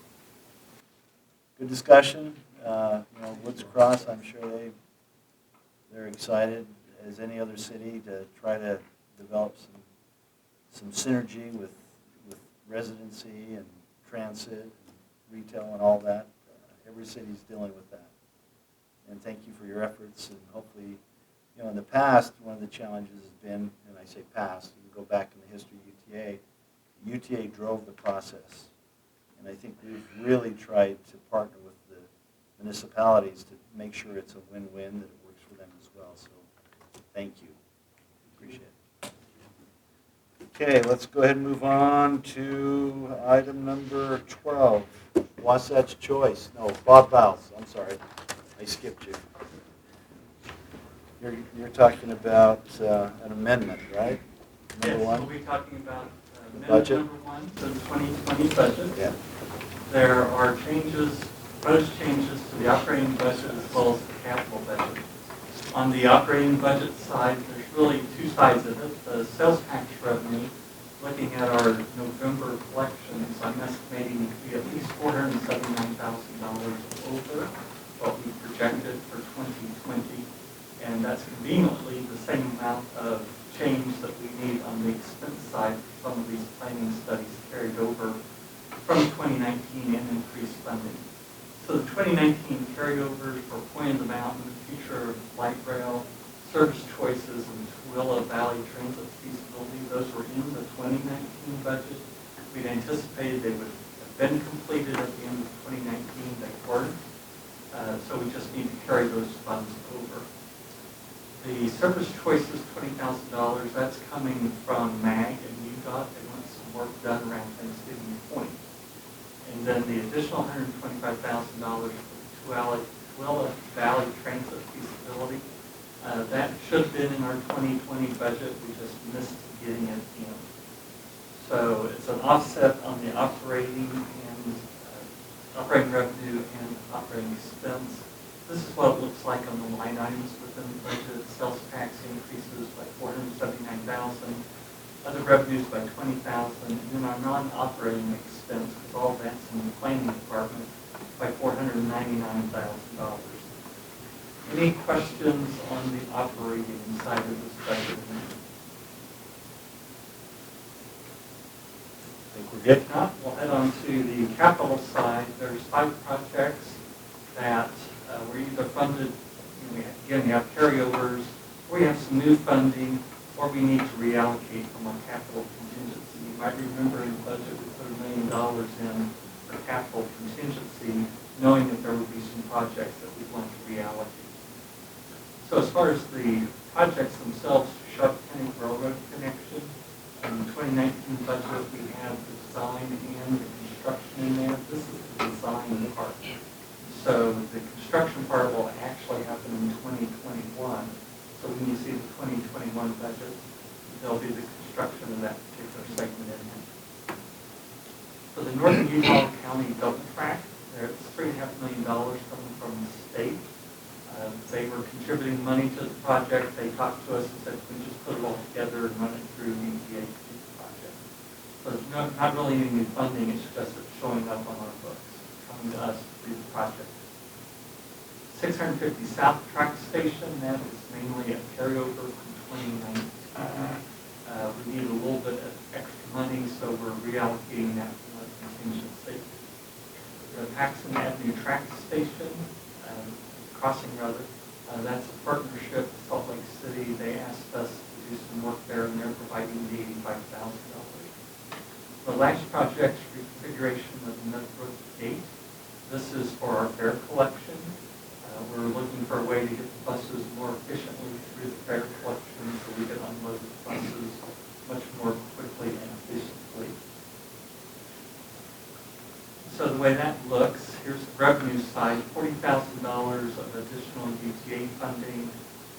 Good discussion. Woods Cross, I'm sure they're excited, as any other city, to try to develop some synergy with residency and transit, and retail and all that. every city's dealing with that. And thank you for your efforts, and hopefully, in the past, one of the challenges has been, and I say past, you can go back in the history of UTA, UTA drove the process. And I think we've really tried to partner with the municipalities to make sure it's a win-win, that it works for them as well. So thank you. Appreciate it. Okay, let's go ahead and move on to item number 12, Wasatch Choice. No, Bob Bowles, I'm sorry. I skipped you. You're talking about an amendment, right? Number Yes, one? we'll be talking about amendment budget? number 1 to the 2020 budget. Yeah. There are changes, proposed changes to the operating budget as well as the capital budget. On the operating budget side, there's really two sides of it. The sales tax revenue, looking at our November collections, I'm estimating to be at least $479,000 over what we projected for 2020. And that's conveniently the same amount of change that we need on the expense side for some of these planning studies carried over from 2019 and increased funding. So the 2019 carryovers for Point of the Mountain, future of light rail, service choices, and Tooele Valley Transit feasibility, those were in the 2019 budget. We'd anticipated they would have been completed at the end of 2019. They weren't. So we just need to carry those funds over. The service choices, $20,000, that's coming from MAG and UDOT. They want some work done around Thanksgiving Point. And then the additional $125,000 for the Tooele Valley Transit feasibility, that should have been in our 2020 budget. We just missed getting it in. So it's an offset on the operating revenue and operating expense. This is what it looks like on the line items within the budget. Sales tax increases by $479,000, other revenues by $20,000, and then our non-operating expense, because all that's in the planning department, by $499,000. Any questions on the operating side of this budget? If not, we'll head on to the capital side. There's 5 projects that were either funded, again, we have carryovers, or we have some new funding, or we need to reallocate from our capital contingency. You might remember in the budget we put $1 million in for capital contingency, knowing that there would be some projects that we'd want to reallocate. So as far as the projects themselves, Sharp County Railroad connection, in the 2019 budget we have the design and the construction in there. This is the design part. So the construction part will actually happen in 2021. So when you see the 2021 budget, there'll be the construction of that particular segment in there. For the Northern Utah County double track, there's $3.5 million coming from the state. They were contributing money to the project. They talked to us and said, we just put it all together and run it through UTA to do the project. So it's not really any new funding, it's just it's showing up on our books, coming to us to do the project. 650 South Track Station, that is mainly a carryover from 2019. We need a little bit of extra money, so we're reallocating that from our contingency. The Paxton Avenue Track Station, crossing rather, that's a partnership with Salt Lake City. They asked us to do some work there, and they're providing the $85,000. The last project, reconfiguration of the Northbrook Gate. This is for our fare collection. We're looking for a way to get the buses more efficiently through the fare collection so we can unload the buses much more quickly and efficiently. So the way that looks, here's the revenue side, $40,000 of additional UTA funding,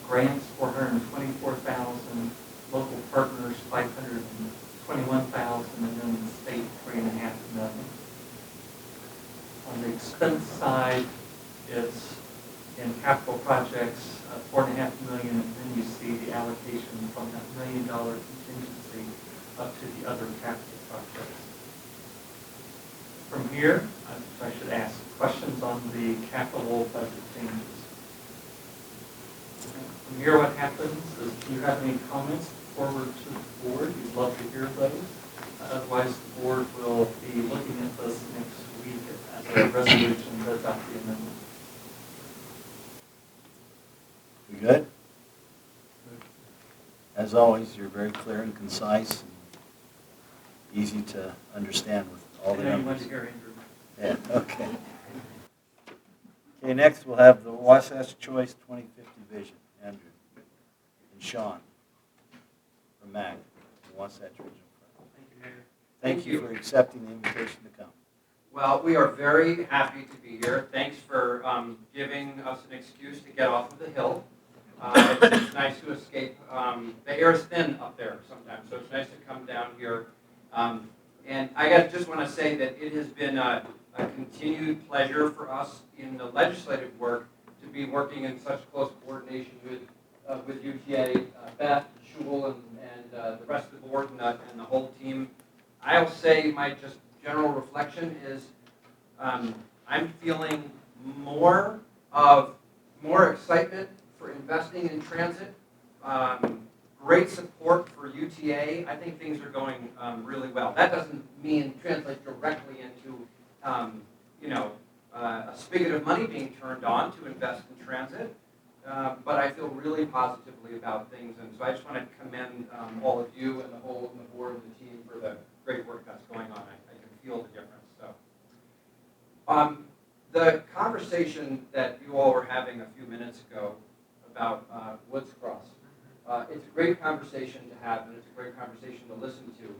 grants $424,000, local partners $521,000, and then the state $3.5 million. On the expense side, it's in capital projects $4.5 million, and then you see the allocation from that $1 million contingency up to the other capital projects. From here, I should ask questions on the capital budget changes. From here, what happens is, if you have any comments forward to the board, we'd love to hear those. Otherwise, the board will be looking at this next week as a resolution to adopt the amendment. We good? As always, you're very clear and concise and easy to understand with all the I know you want numbers. to hear Andrew. Yeah, okay. Okay, next we'll have the Wasatch Choice 2050 Vision, Andrew and Sean from MAG, the Wasatch Regional Fund. Thank you, Mayor. Thank you for accepting the invitation to come. Well, we are very happy to be here. Thanks for giving us an excuse to get off of the hill. It's nice to escape. The air is thin up there sometimes, so it's nice to come down here. And I just want to say that it has been a continued pleasure for us in the legislative work to be working in such close coordination with UTA, Beth, Shul, and the rest of the board and the whole team. I'll say my just general reflection is I'm feeling more excitement for investing in transit. Great support for UTA. I think things are going really well. That doesn't mean translate directly into a spigot of money being turned on to invest in transit. But I feel really positively about things, and so I just want to commend all of you and the whole and the board and the team for the great work that's going on. I can feel the difference. So, the conversation that you all were having a few minutes ago about Woods Cross, it's a great conversation to have, and it's a great conversation to listen to,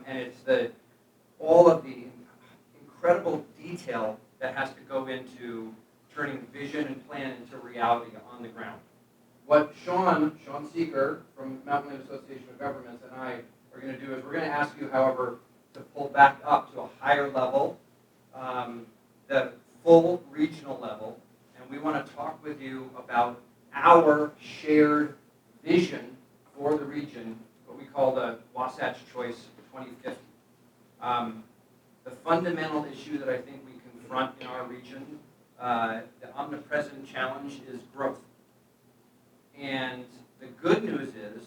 and it's all of the incredible detail that has to go into turning vision and plan into reality on the ground. What Sean Seeger from Mountain Land Association of Governments and I are going to do is we're going to ask you, however, to pull back up to a higher level, the full regional level, and we want to talk with you about our shared vision for the region, what we call the Wasatch Choice 2050. The fundamental issue that I think we confront in our region, the omnipresent challenge, is growth. And the good news is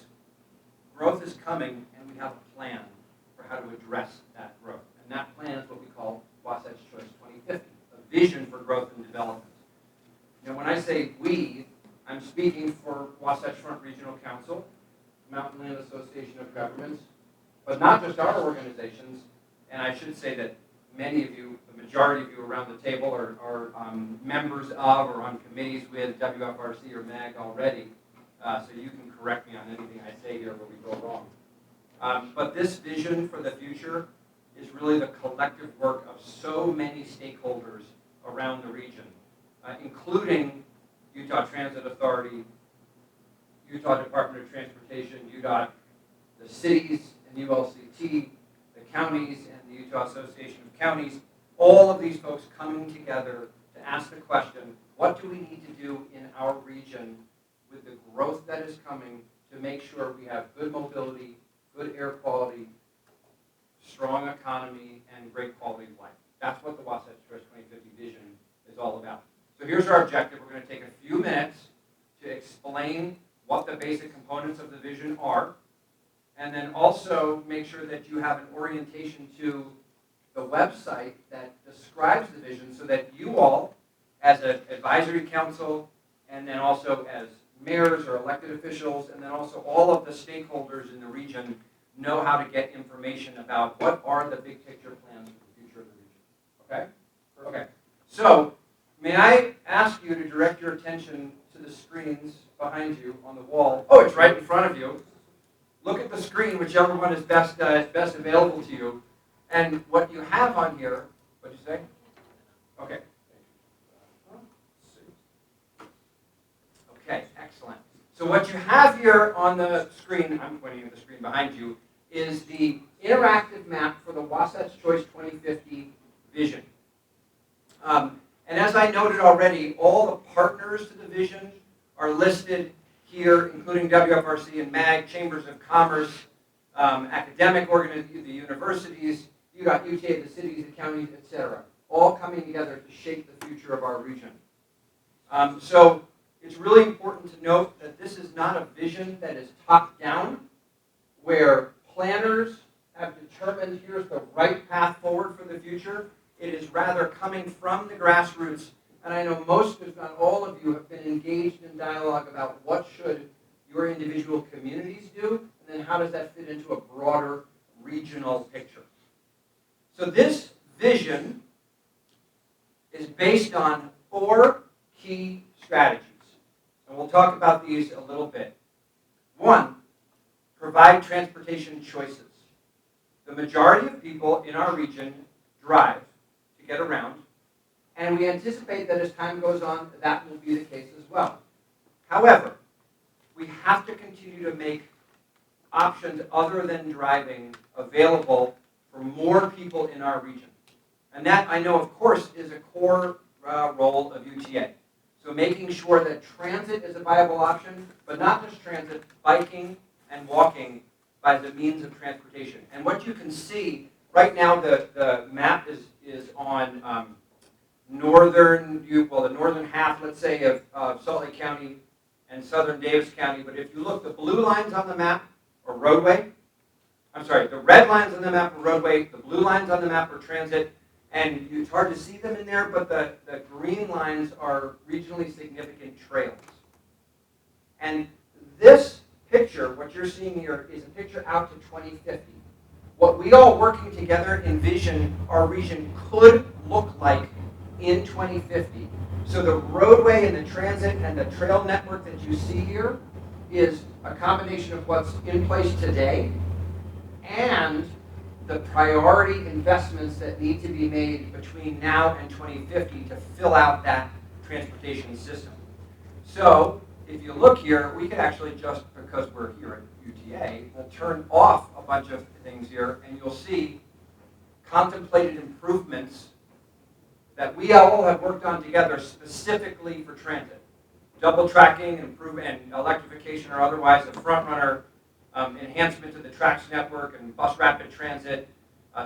growth is coming, and we have a plan for how to address that growth. And that plan is what we call Wasatch Choice 2050, a vision for growth and development. Now, when I say we, I'm speaking for Wasatch Front Regional Council, Mountain Land Association of Governments, but not just our organizations. And I should say that many of you, the majority of you around the table are members of or on committees with WFRC or MAG already, so you can correct me on anything I say here where we go wrong. But this vision for the future is really the collective work of so many stakeholders around the region, including Utah Transit Authority, Utah Department of Transportation, UDOT, the cities and ULCT, the counties and the Utah Association of Counties, all of these folks coming together to ask the question, what do we need to do in our region with the growth that is coming to make sure we have good mobility, good air quality, strong economy, and great quality of life. That's what the Wasatch Choice 2050 vision is all about. So here's our objective. We're going to take a few minutes to explain what the basic components of the vision are, and then also make sure that you have an orientation to the website that describes the vision so that you all, as an advisory council, and then also as mayors or elected officials, and then also all of the stakeholders in the region, know how to get information about what are the big picture plans for the future of the region. Okay? Okay. So, may I ask you to direct your attention to the screens behind you on the wall? Oh, it's right in front of you. Look at the screen, whichever one is best available to you. And what you have on here, what'd you say? Okay. Okay, excellent. So what you have here on the screen, I'm pointing at the screen behind you, is the interactive map for the Wasatch Choice 2050 vision. And as I noted already, all the partners to the vision are listed here, including WFRC and MAG, Chambers of Commerce, academic organizations, the universities, UTA, the cities, the counties, etc., all coming together to shape the future of our region. So it's really important to note that this is not a vision that is top-down, where planners have determined here's the right path forward for the future, It is rather coming from the grassroots. And I know most, if not all of you, have been engaged in dialogue about what should your individual communities do, and then how does that fit into a broader regional picture. So this vision is based on 4 key strategies. And we'll talk about these a little bit. 1, provide transportation choices. The majority of people in our region drive to get around, and we anticipate that as time goes on, that will be the case as well. However, we have to continue to make options other than driving available for more people in our region. And that, I know, of course, is a core role of UTA. So making sure that transit is a viable option, but not just transit, biking and walking by the means of transportation. And what you can see, right now the map is on the northern half, let's say, of Salt Lake County and southern Davis County. But if you look, the blue lines on the map are roadway. I'm sorry, the red lines on the map are roadway, the blue lines on the map are transit, and it's hard to see them in there, but the green lines are regionally significant trails. And this picture, what you're seeing here, is a picture out to 2050. What we all working together envision our region could look like in 2050. So the roadway and the transit and the trail network that you see here is a combination of what's in place today and the priority investments that need to be made between now and 2050 to fill out that transportation system. So if you look here, we could actually just, because we're here at UTA, we'll turn off a bunch of things here, and you'll see contemplated improvements that we all have worked on together specifically for transit. Double tracking, improvement, and electrification or otherwise, a front runner, enhancement to the tracks network and bus rapid transit,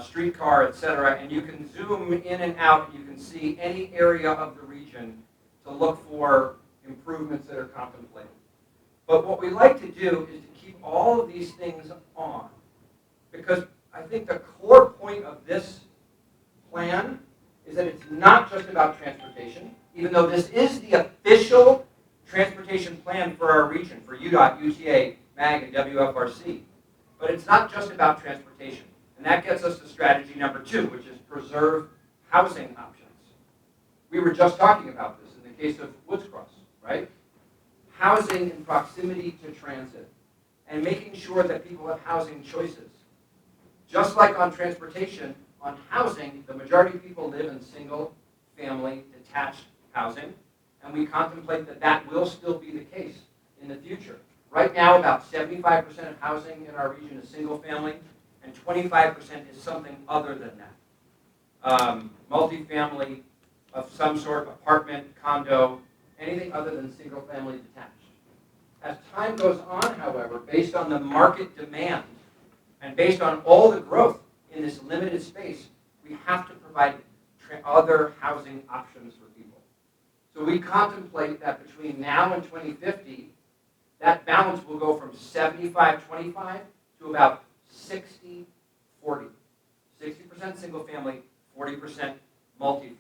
streetcar, etc. And you can zoom in and out, and you can see any area of the region to look for improvements that are contemplated. But what we like to do is to keep all of these things on, because I think the core point of this plan is that it's not just about transportation, even though this is the official transportation plan for our region, for UDOT, UTA, MAG, and WFRC. But it's not just about transportation. And that gets us to strategy number 2, which is preserve housing options. We were just talking about this in the case of Woods Cross, right? Housing in proximity to transit and making sure that people have housing choices. Just like on transportation, on housing, the majority of people live in single-family detached housing, and we contemplate that that will still be the case in the future. Right now, about 75% of housing in our region is single-family, and 25% is something other than that. Multifamily of some sort, apartment, condo, anything other than single-family detached. As time goes on, however, based on the market demand and based on all the growth in this limited space, we have to provide other housing options for people. So we contemplate that between now and 2050, that balance will go from 75-25 to about 60-40. 60% single family, 40% multifamily.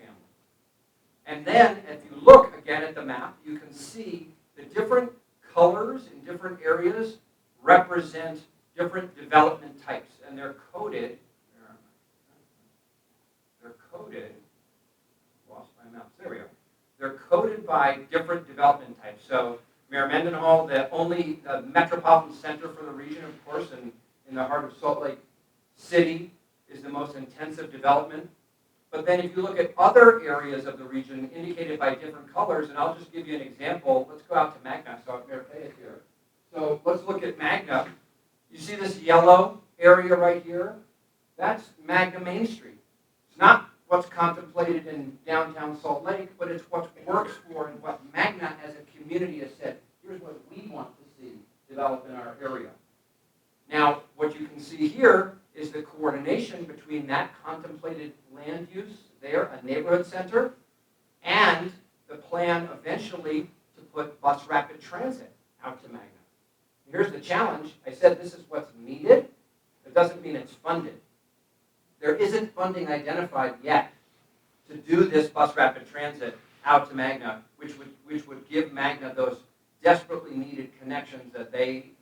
And then if you look again at the map, you can see the different colors in different areas represent different development types, and they're coded. Lost my mouse. There we go. They're coded by different development types. So Mayor Mendenhall, the only metropolitan center for the region, of course, and in the heart of Salt Lake City is the most intensive development. But then if you look at other areas of the region indicated by different colors, and I'll just give you an example. Let's go out to Magna. So Mayor Fayette here. So let's look at Magna. You see this yellow area right here? That's Magna Main Street. It's not what's contemplated in downtown Salt Lake, but it's what works for and what Magna as a community has said, here's what we want to see develop in our area. Now, what you can see here is the coordination between that contemplated land use there, a neighborhood center, and the plan eventually to put bus rapid transit out to Magna. Here's the challenge. I said this is what's needed. It doesn't mean it's funded. There isn't funding identified yet to do this bus rapid transit out to Magna, which would give Magna those desperately needed connections that they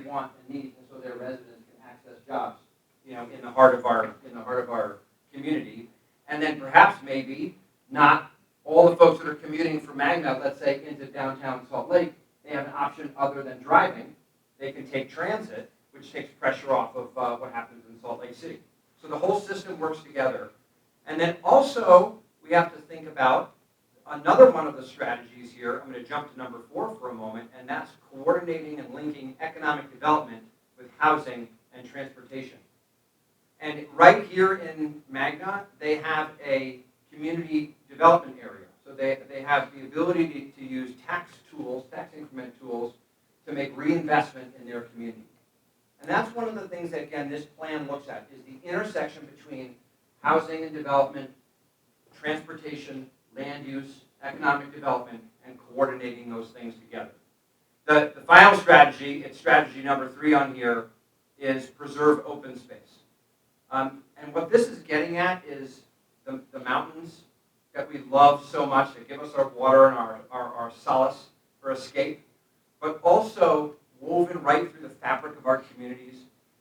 want and need, and so their residents can access jobs, you know, in the heart of our community, and then perhaps maybe not all the folks that are commuting from Magna, let's say, into downtown Salt Lake, they have an option other than driving. They can take transit, which takes pressure off of what happens in Salt Lake City. So the whole system works together. And then also, we have to think about another one of the strategies here. I'm going to jump to number 4 for a moment, and that's coordinating and linking economic development with housing and transportation. And right here in Magna, they have a community development area. So they have the ability to use tax increment tools, to make reinvestment in their community. And that's one of the things that, again, this plan looks at, is the intersection between housing and development, transportation, land use, economic development, and coordinating those things together. The final strategy, it's strategy number 3 on here, is preserve open space. And what this is getting at is the mountains that we love so much, that give us our water and our solace for escape, but also woven right through the fabric of our communities,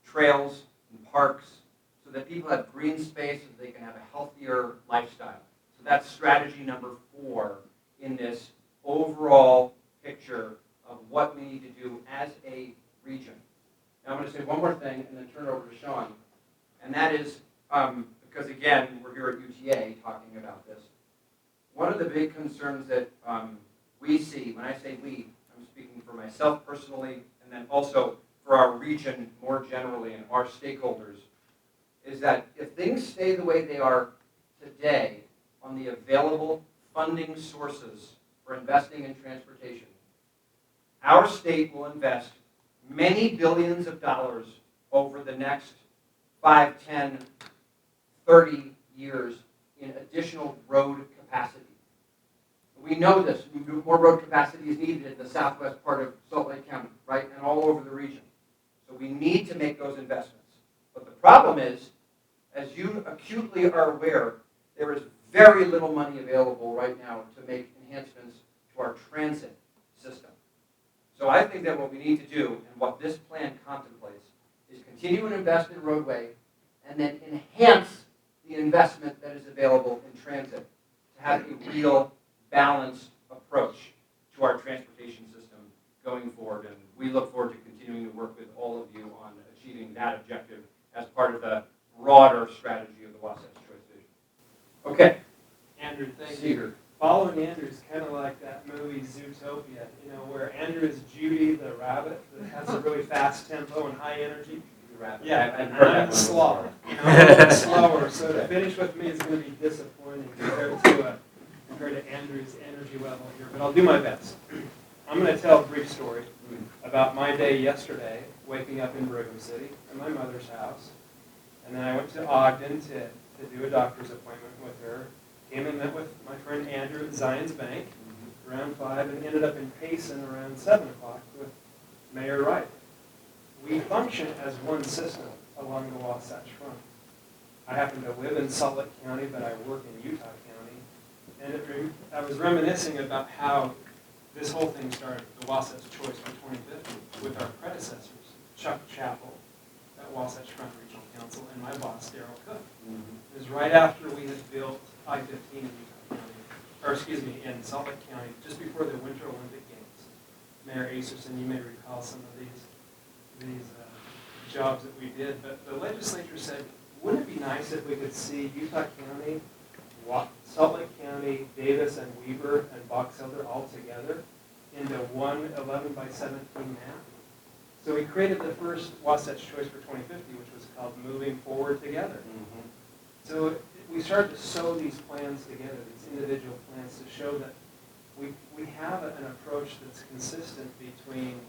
trails and parks, so that people have green space and they can have a healthier lifestyle. So that's strategy number 4 in this overall picture of what we need to do as a region. Now I'm going to say one more thing and then turn it over to Sean. And that is, because again, we're here at UTA talking about this. One of the big concerns that we see, when I say we, I'm speaking for myself personally, and then also for our region more generally and our stakeholders, is that if things stay the way they are today on the available funding sources for investing in transportation, our state will invest many billions of dollars over the next 5, 10, 30 years in additional road capacity. We know this. More road capacity is needed in the southwest part of Salt Lake County, right, and all over the region. So we need to make those investments. But the problem is, as you acutely are aware, there is very little money available right now to make enhancements to our transit system. So I think that what we need to do, and what this plan contemplates, is continue to invest in roadway and then enhance the investment that is available in transit to have a real balanced approach to our transportation system going forward. And we look forward to continuing to work with all of you on achieving that objective as part of the broader strategy of the Wasatch Choice Vision. Okay. Andrew, thank Cedar. you. Following Andrew is kind of like that movie Zootopia, you know, where Andrew is Judy the rabbit that has a really fast tempo and high energy. Yeah, and I'm slow. You know, a little slower. So to finish with me is going to be disappointing compared to Andrew's energy level here, but I'll do my best. I'm going to tell a brief story about my day yesterday, waking up in Brigham City at my mother's house, and then I went to Ogden to do a doctor's appointment with her. Came and met with my friend Andrew at Zions Bank around 5, and ended up in Payson around 7 o'clock with Mayor Wright. We function as one system along the Wasatch Front. I happen to live in Salt Lake County, but I work in Utah County. And I was reminiscing about how this whole thing started, the Wasatch Choice for 2050, with our predecessors, Chuck Chappell at Wasatch Front Regional Council, and my boss, Darrell Cook. It was right after we had built I-15 in Utah County, or excuse me, in Salt Lake County, just before the Winter Olympic Games. Mayor Acerson, you may recall some of these jobs that we did, but the legislature said, wouldn't it be nice if we could see Utah County, Salt Lake County, Davis and Weber and Box Elder all together into one 11 by 17 map? So we created the first Wasatch Choice for 2050, which was called Moving Forward Together. So we started to sew these plans together, these individual plans, to show that we have an approach that's consistent between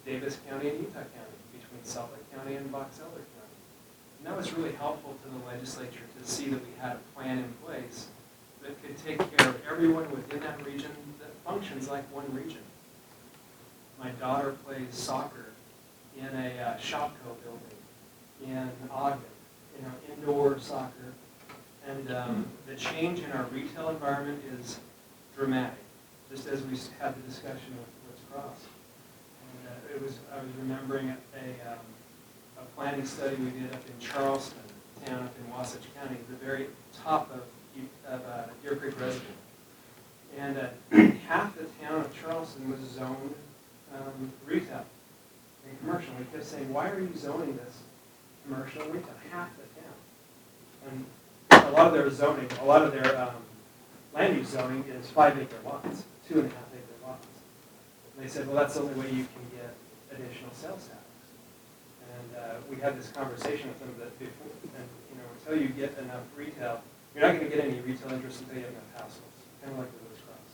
Davis County and Utah County, between Salt Lake County and Box Elder County. And that was really helpful to the legislature to see that we had a plan in place that could take care of everyone within that region that functions like one region. My daughter plays soccer in a Shopco building in Ogden, you know, indoor soccer. And the change in our retail environment is dramatic, just as we had the discussion with Woods Cross. And I was remembering a planning study we did up in Charleston, town up in Wasatch County, the very top of Deer Creek Reservoir. And half the town of Charleston was zoned retail and commercial. We kept saying, why are you zoning this commercial and retail? Half the town. And a lot of their zoning, a lot of their land use zoning is 5-acre lots, 2.5-acre lots. And they said, well, that's the only way you can get additional sales tax. And we had this conversation with them that before, and until you get enough retail, you're not going to get any retail interest until you have enough households, kind of like the Woods Cross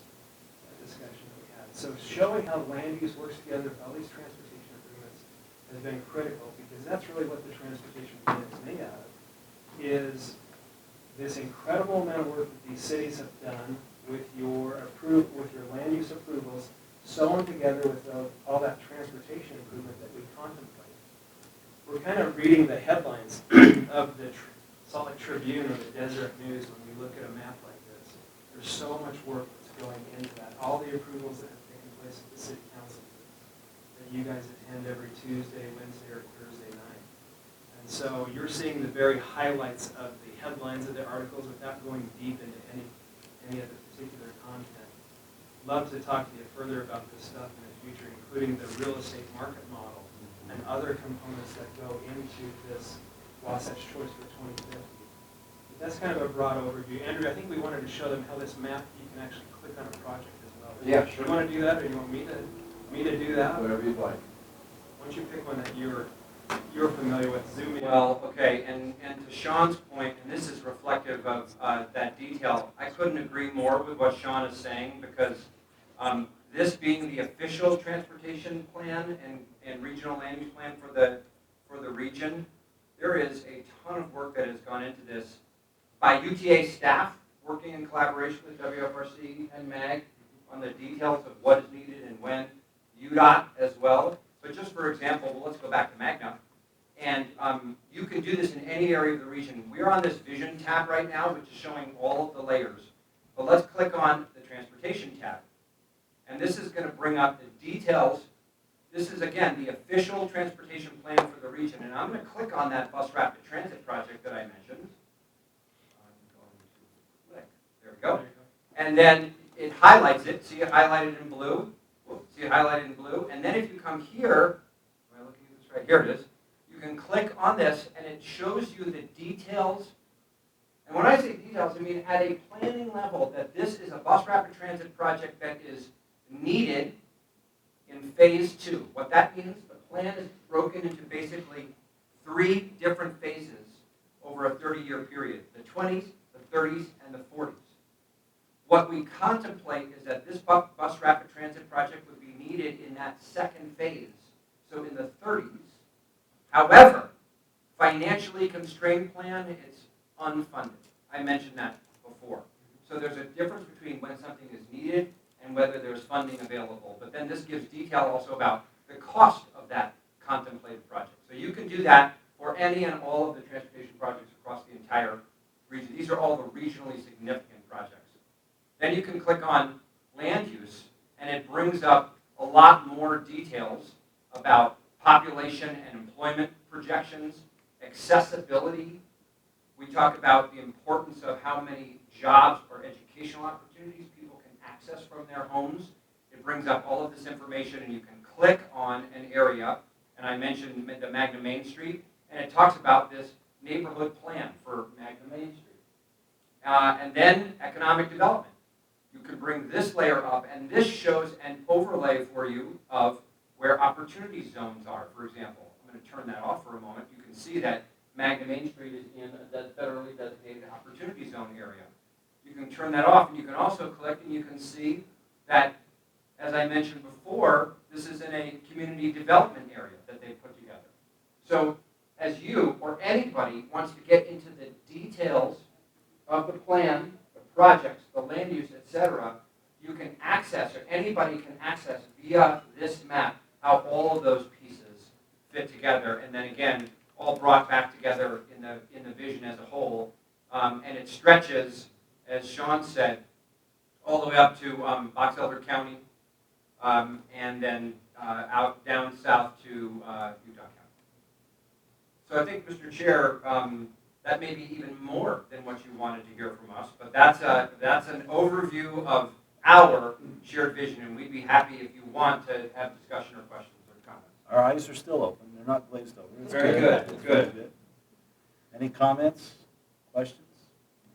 discussion that we had. So showing how land use works together with all these transportation improvements has been critical, because that's really what the transportation plan is made out of, is this incredible amount of work that these cities have done with your land use approvals, sewn together with all that transportation improvement that we contemplate. We're kind of reading the headlines of the Salt Lake Tribune or the Deseret News when we look at a map like this. There's so much work that's going into that. All the approvals that have taken place at the City Council that you guys attend every Tuesday, Wednesday, or Thursday night. And so you're seeing the very highlights of the headlines of the articles without going deep into any of the particular content. Love to talk to you further about this stuff in the future, including the real estate market model and other components that go into this Wasatch Choice for 2050. But that's kind of a broad overview. Andrew, I think we wanted to show them how this map, you can actually click on a project as well. Yeah, sure. You want to do that, or you want me to do that? Whatever you'd like. Why don't you pick one that you're familiar with? Zoom in. Well, okay, and to Sean's point, and this is reflective of that detail, I couldn't agree more with what Sean is saying, because this being the official transportation plan and regional land use plan for the region, there is a ton of work that has gone into this by UTA staff working in collaboration with WFRC and MAG on the details of what is needed and when, UDOT as well. But just for example, well, let's go back to Magna. And you can do this in any area of the region. We're on this Vision tab right now, which is showing all of the layers. But let's click on the Transportation tab. And this is going to bring up the details. This is, again, the official transportation plan for the region. And I'm going to click on that bus rapid transit project that I mentioned. I'm going to click. There we go. And then it highlights it. See it highlighted in blue? See it highlighted in blue? And then if you come here, am I looking at this right? Here it is. You can click on this, and it shows you the details. And when I say details, I mean at a planning level that this is a bus rapid transit project that is needed in phase 2. What that means, the plan is broken into basically 3 different phases over a 30-year period: the 20s, the 30s, and the 40s. What we contemplate is that this bus rapid transit project would be needed in that second phase, so in the 30s. However, financially constrained plan, it's unfunded. I mentioned that before. So there's a difference between when something is needed and whether there's funding available. But then this gives detail also about the cost of that contemplated project. So you can do that for any and all of the transportation projects across the entire region. These are all the regionally significant projects. Then you can click on land use, and it brings up a lot more details about population and employment projections, accessibility. We talk about the importance of how many jobs or educational opportunities people can access from their homes. It brings up all of this information, and you can click on an area, and I mentioned the Magna Main Street, and it talks about this neighborhood plan for Magna Main Street. And then economic development. You can bring this layer up, and this shows an overlay for you of where opportunity zones are, for example. I'm going to turn that off for a moment. You can see that Magna Main Street is in a federally designated opportunity zone area. You can turn that off, and you can also click, and you can see that, as I mentioned before, this is in a community development area that they put together. So as you or anybody wants to get into the details of the plan, the projects, the land use, etc., you can access, or anybody can access via this map, how all of those pieces fit together, and then again, all brought back together in the vision as a whole And it stretches, as Sean said, all the way up to Box Elder County, and then out down south to Utah County. So I think, Mr. Chair, that may be even more than what you wanted to hear from us, but that's an overview of our shared vision, and we'd be happy if you want to have discussion or questions or comments. Our eyes are still open. They're not glazed over. It's Very good. It's Good. very Any comments, questions?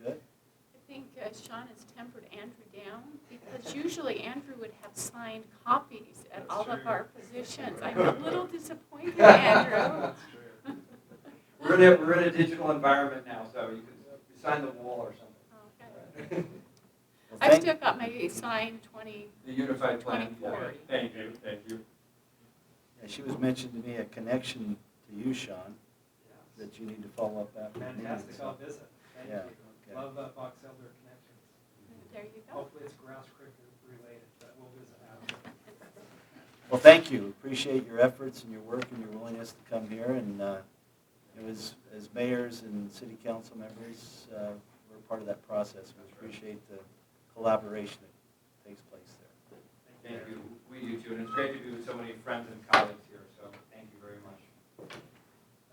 Good? I think Sean has tempered Andrew down, because usually Andrew would have signed copies at all of our positions. I'm a little disappointed, Andrew. We're in a digital environment now, so you can sign the wall or something. Okay. Well, I've still got my signed The unified plan. 2040. Thank you. Yeah, she was mentioning to me a connection to you, Sean, that you need to follow up after. the meeting, Fantastic, so- I'll visit. Thank Yeah, you. okay. Love Box Elder connections. There you go. Hopefully it's Grouse Creek related, but we'll visit after. Well, thank you. Appreciate your efforts and your work and your willingness to come here. And as mayors and city council members, we're part of that process. We appreciate the collaboration that takes place there. Thank you. We do too, and it's great to be with so many friends and colleagues here, so thank you very much.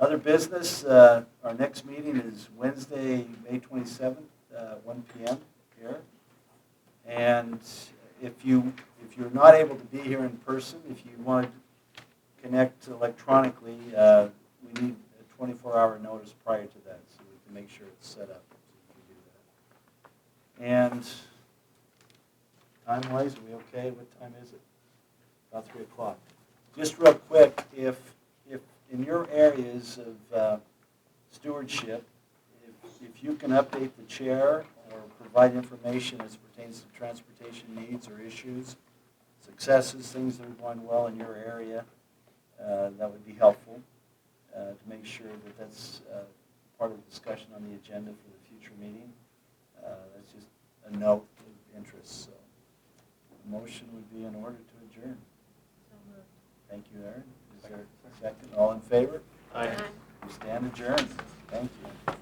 Other business, our next meeting is Wednesday, May 27th, 1 p.m. here. And if you're not able to be here in person, if you want to connect electronically, we need a 24-hour notice prior to that, so we can make sure it's set up. So we can do that. And time-wise, are we okay? What time is it? About 3 o'clock. Just real quick, if in your areas of stewardship, if you can update the chair or provide information as pertains to transportation needs or issues, successes, things that are going well in your area, that would be helpful to make sure that that's part of the discussion on the agenda for the future meeting. That's just a note of interest. So a motion would be in order to adjourn. Thank you, Aaron. Is there a second? All in favor? Aye. We stand adjourned. Thank you.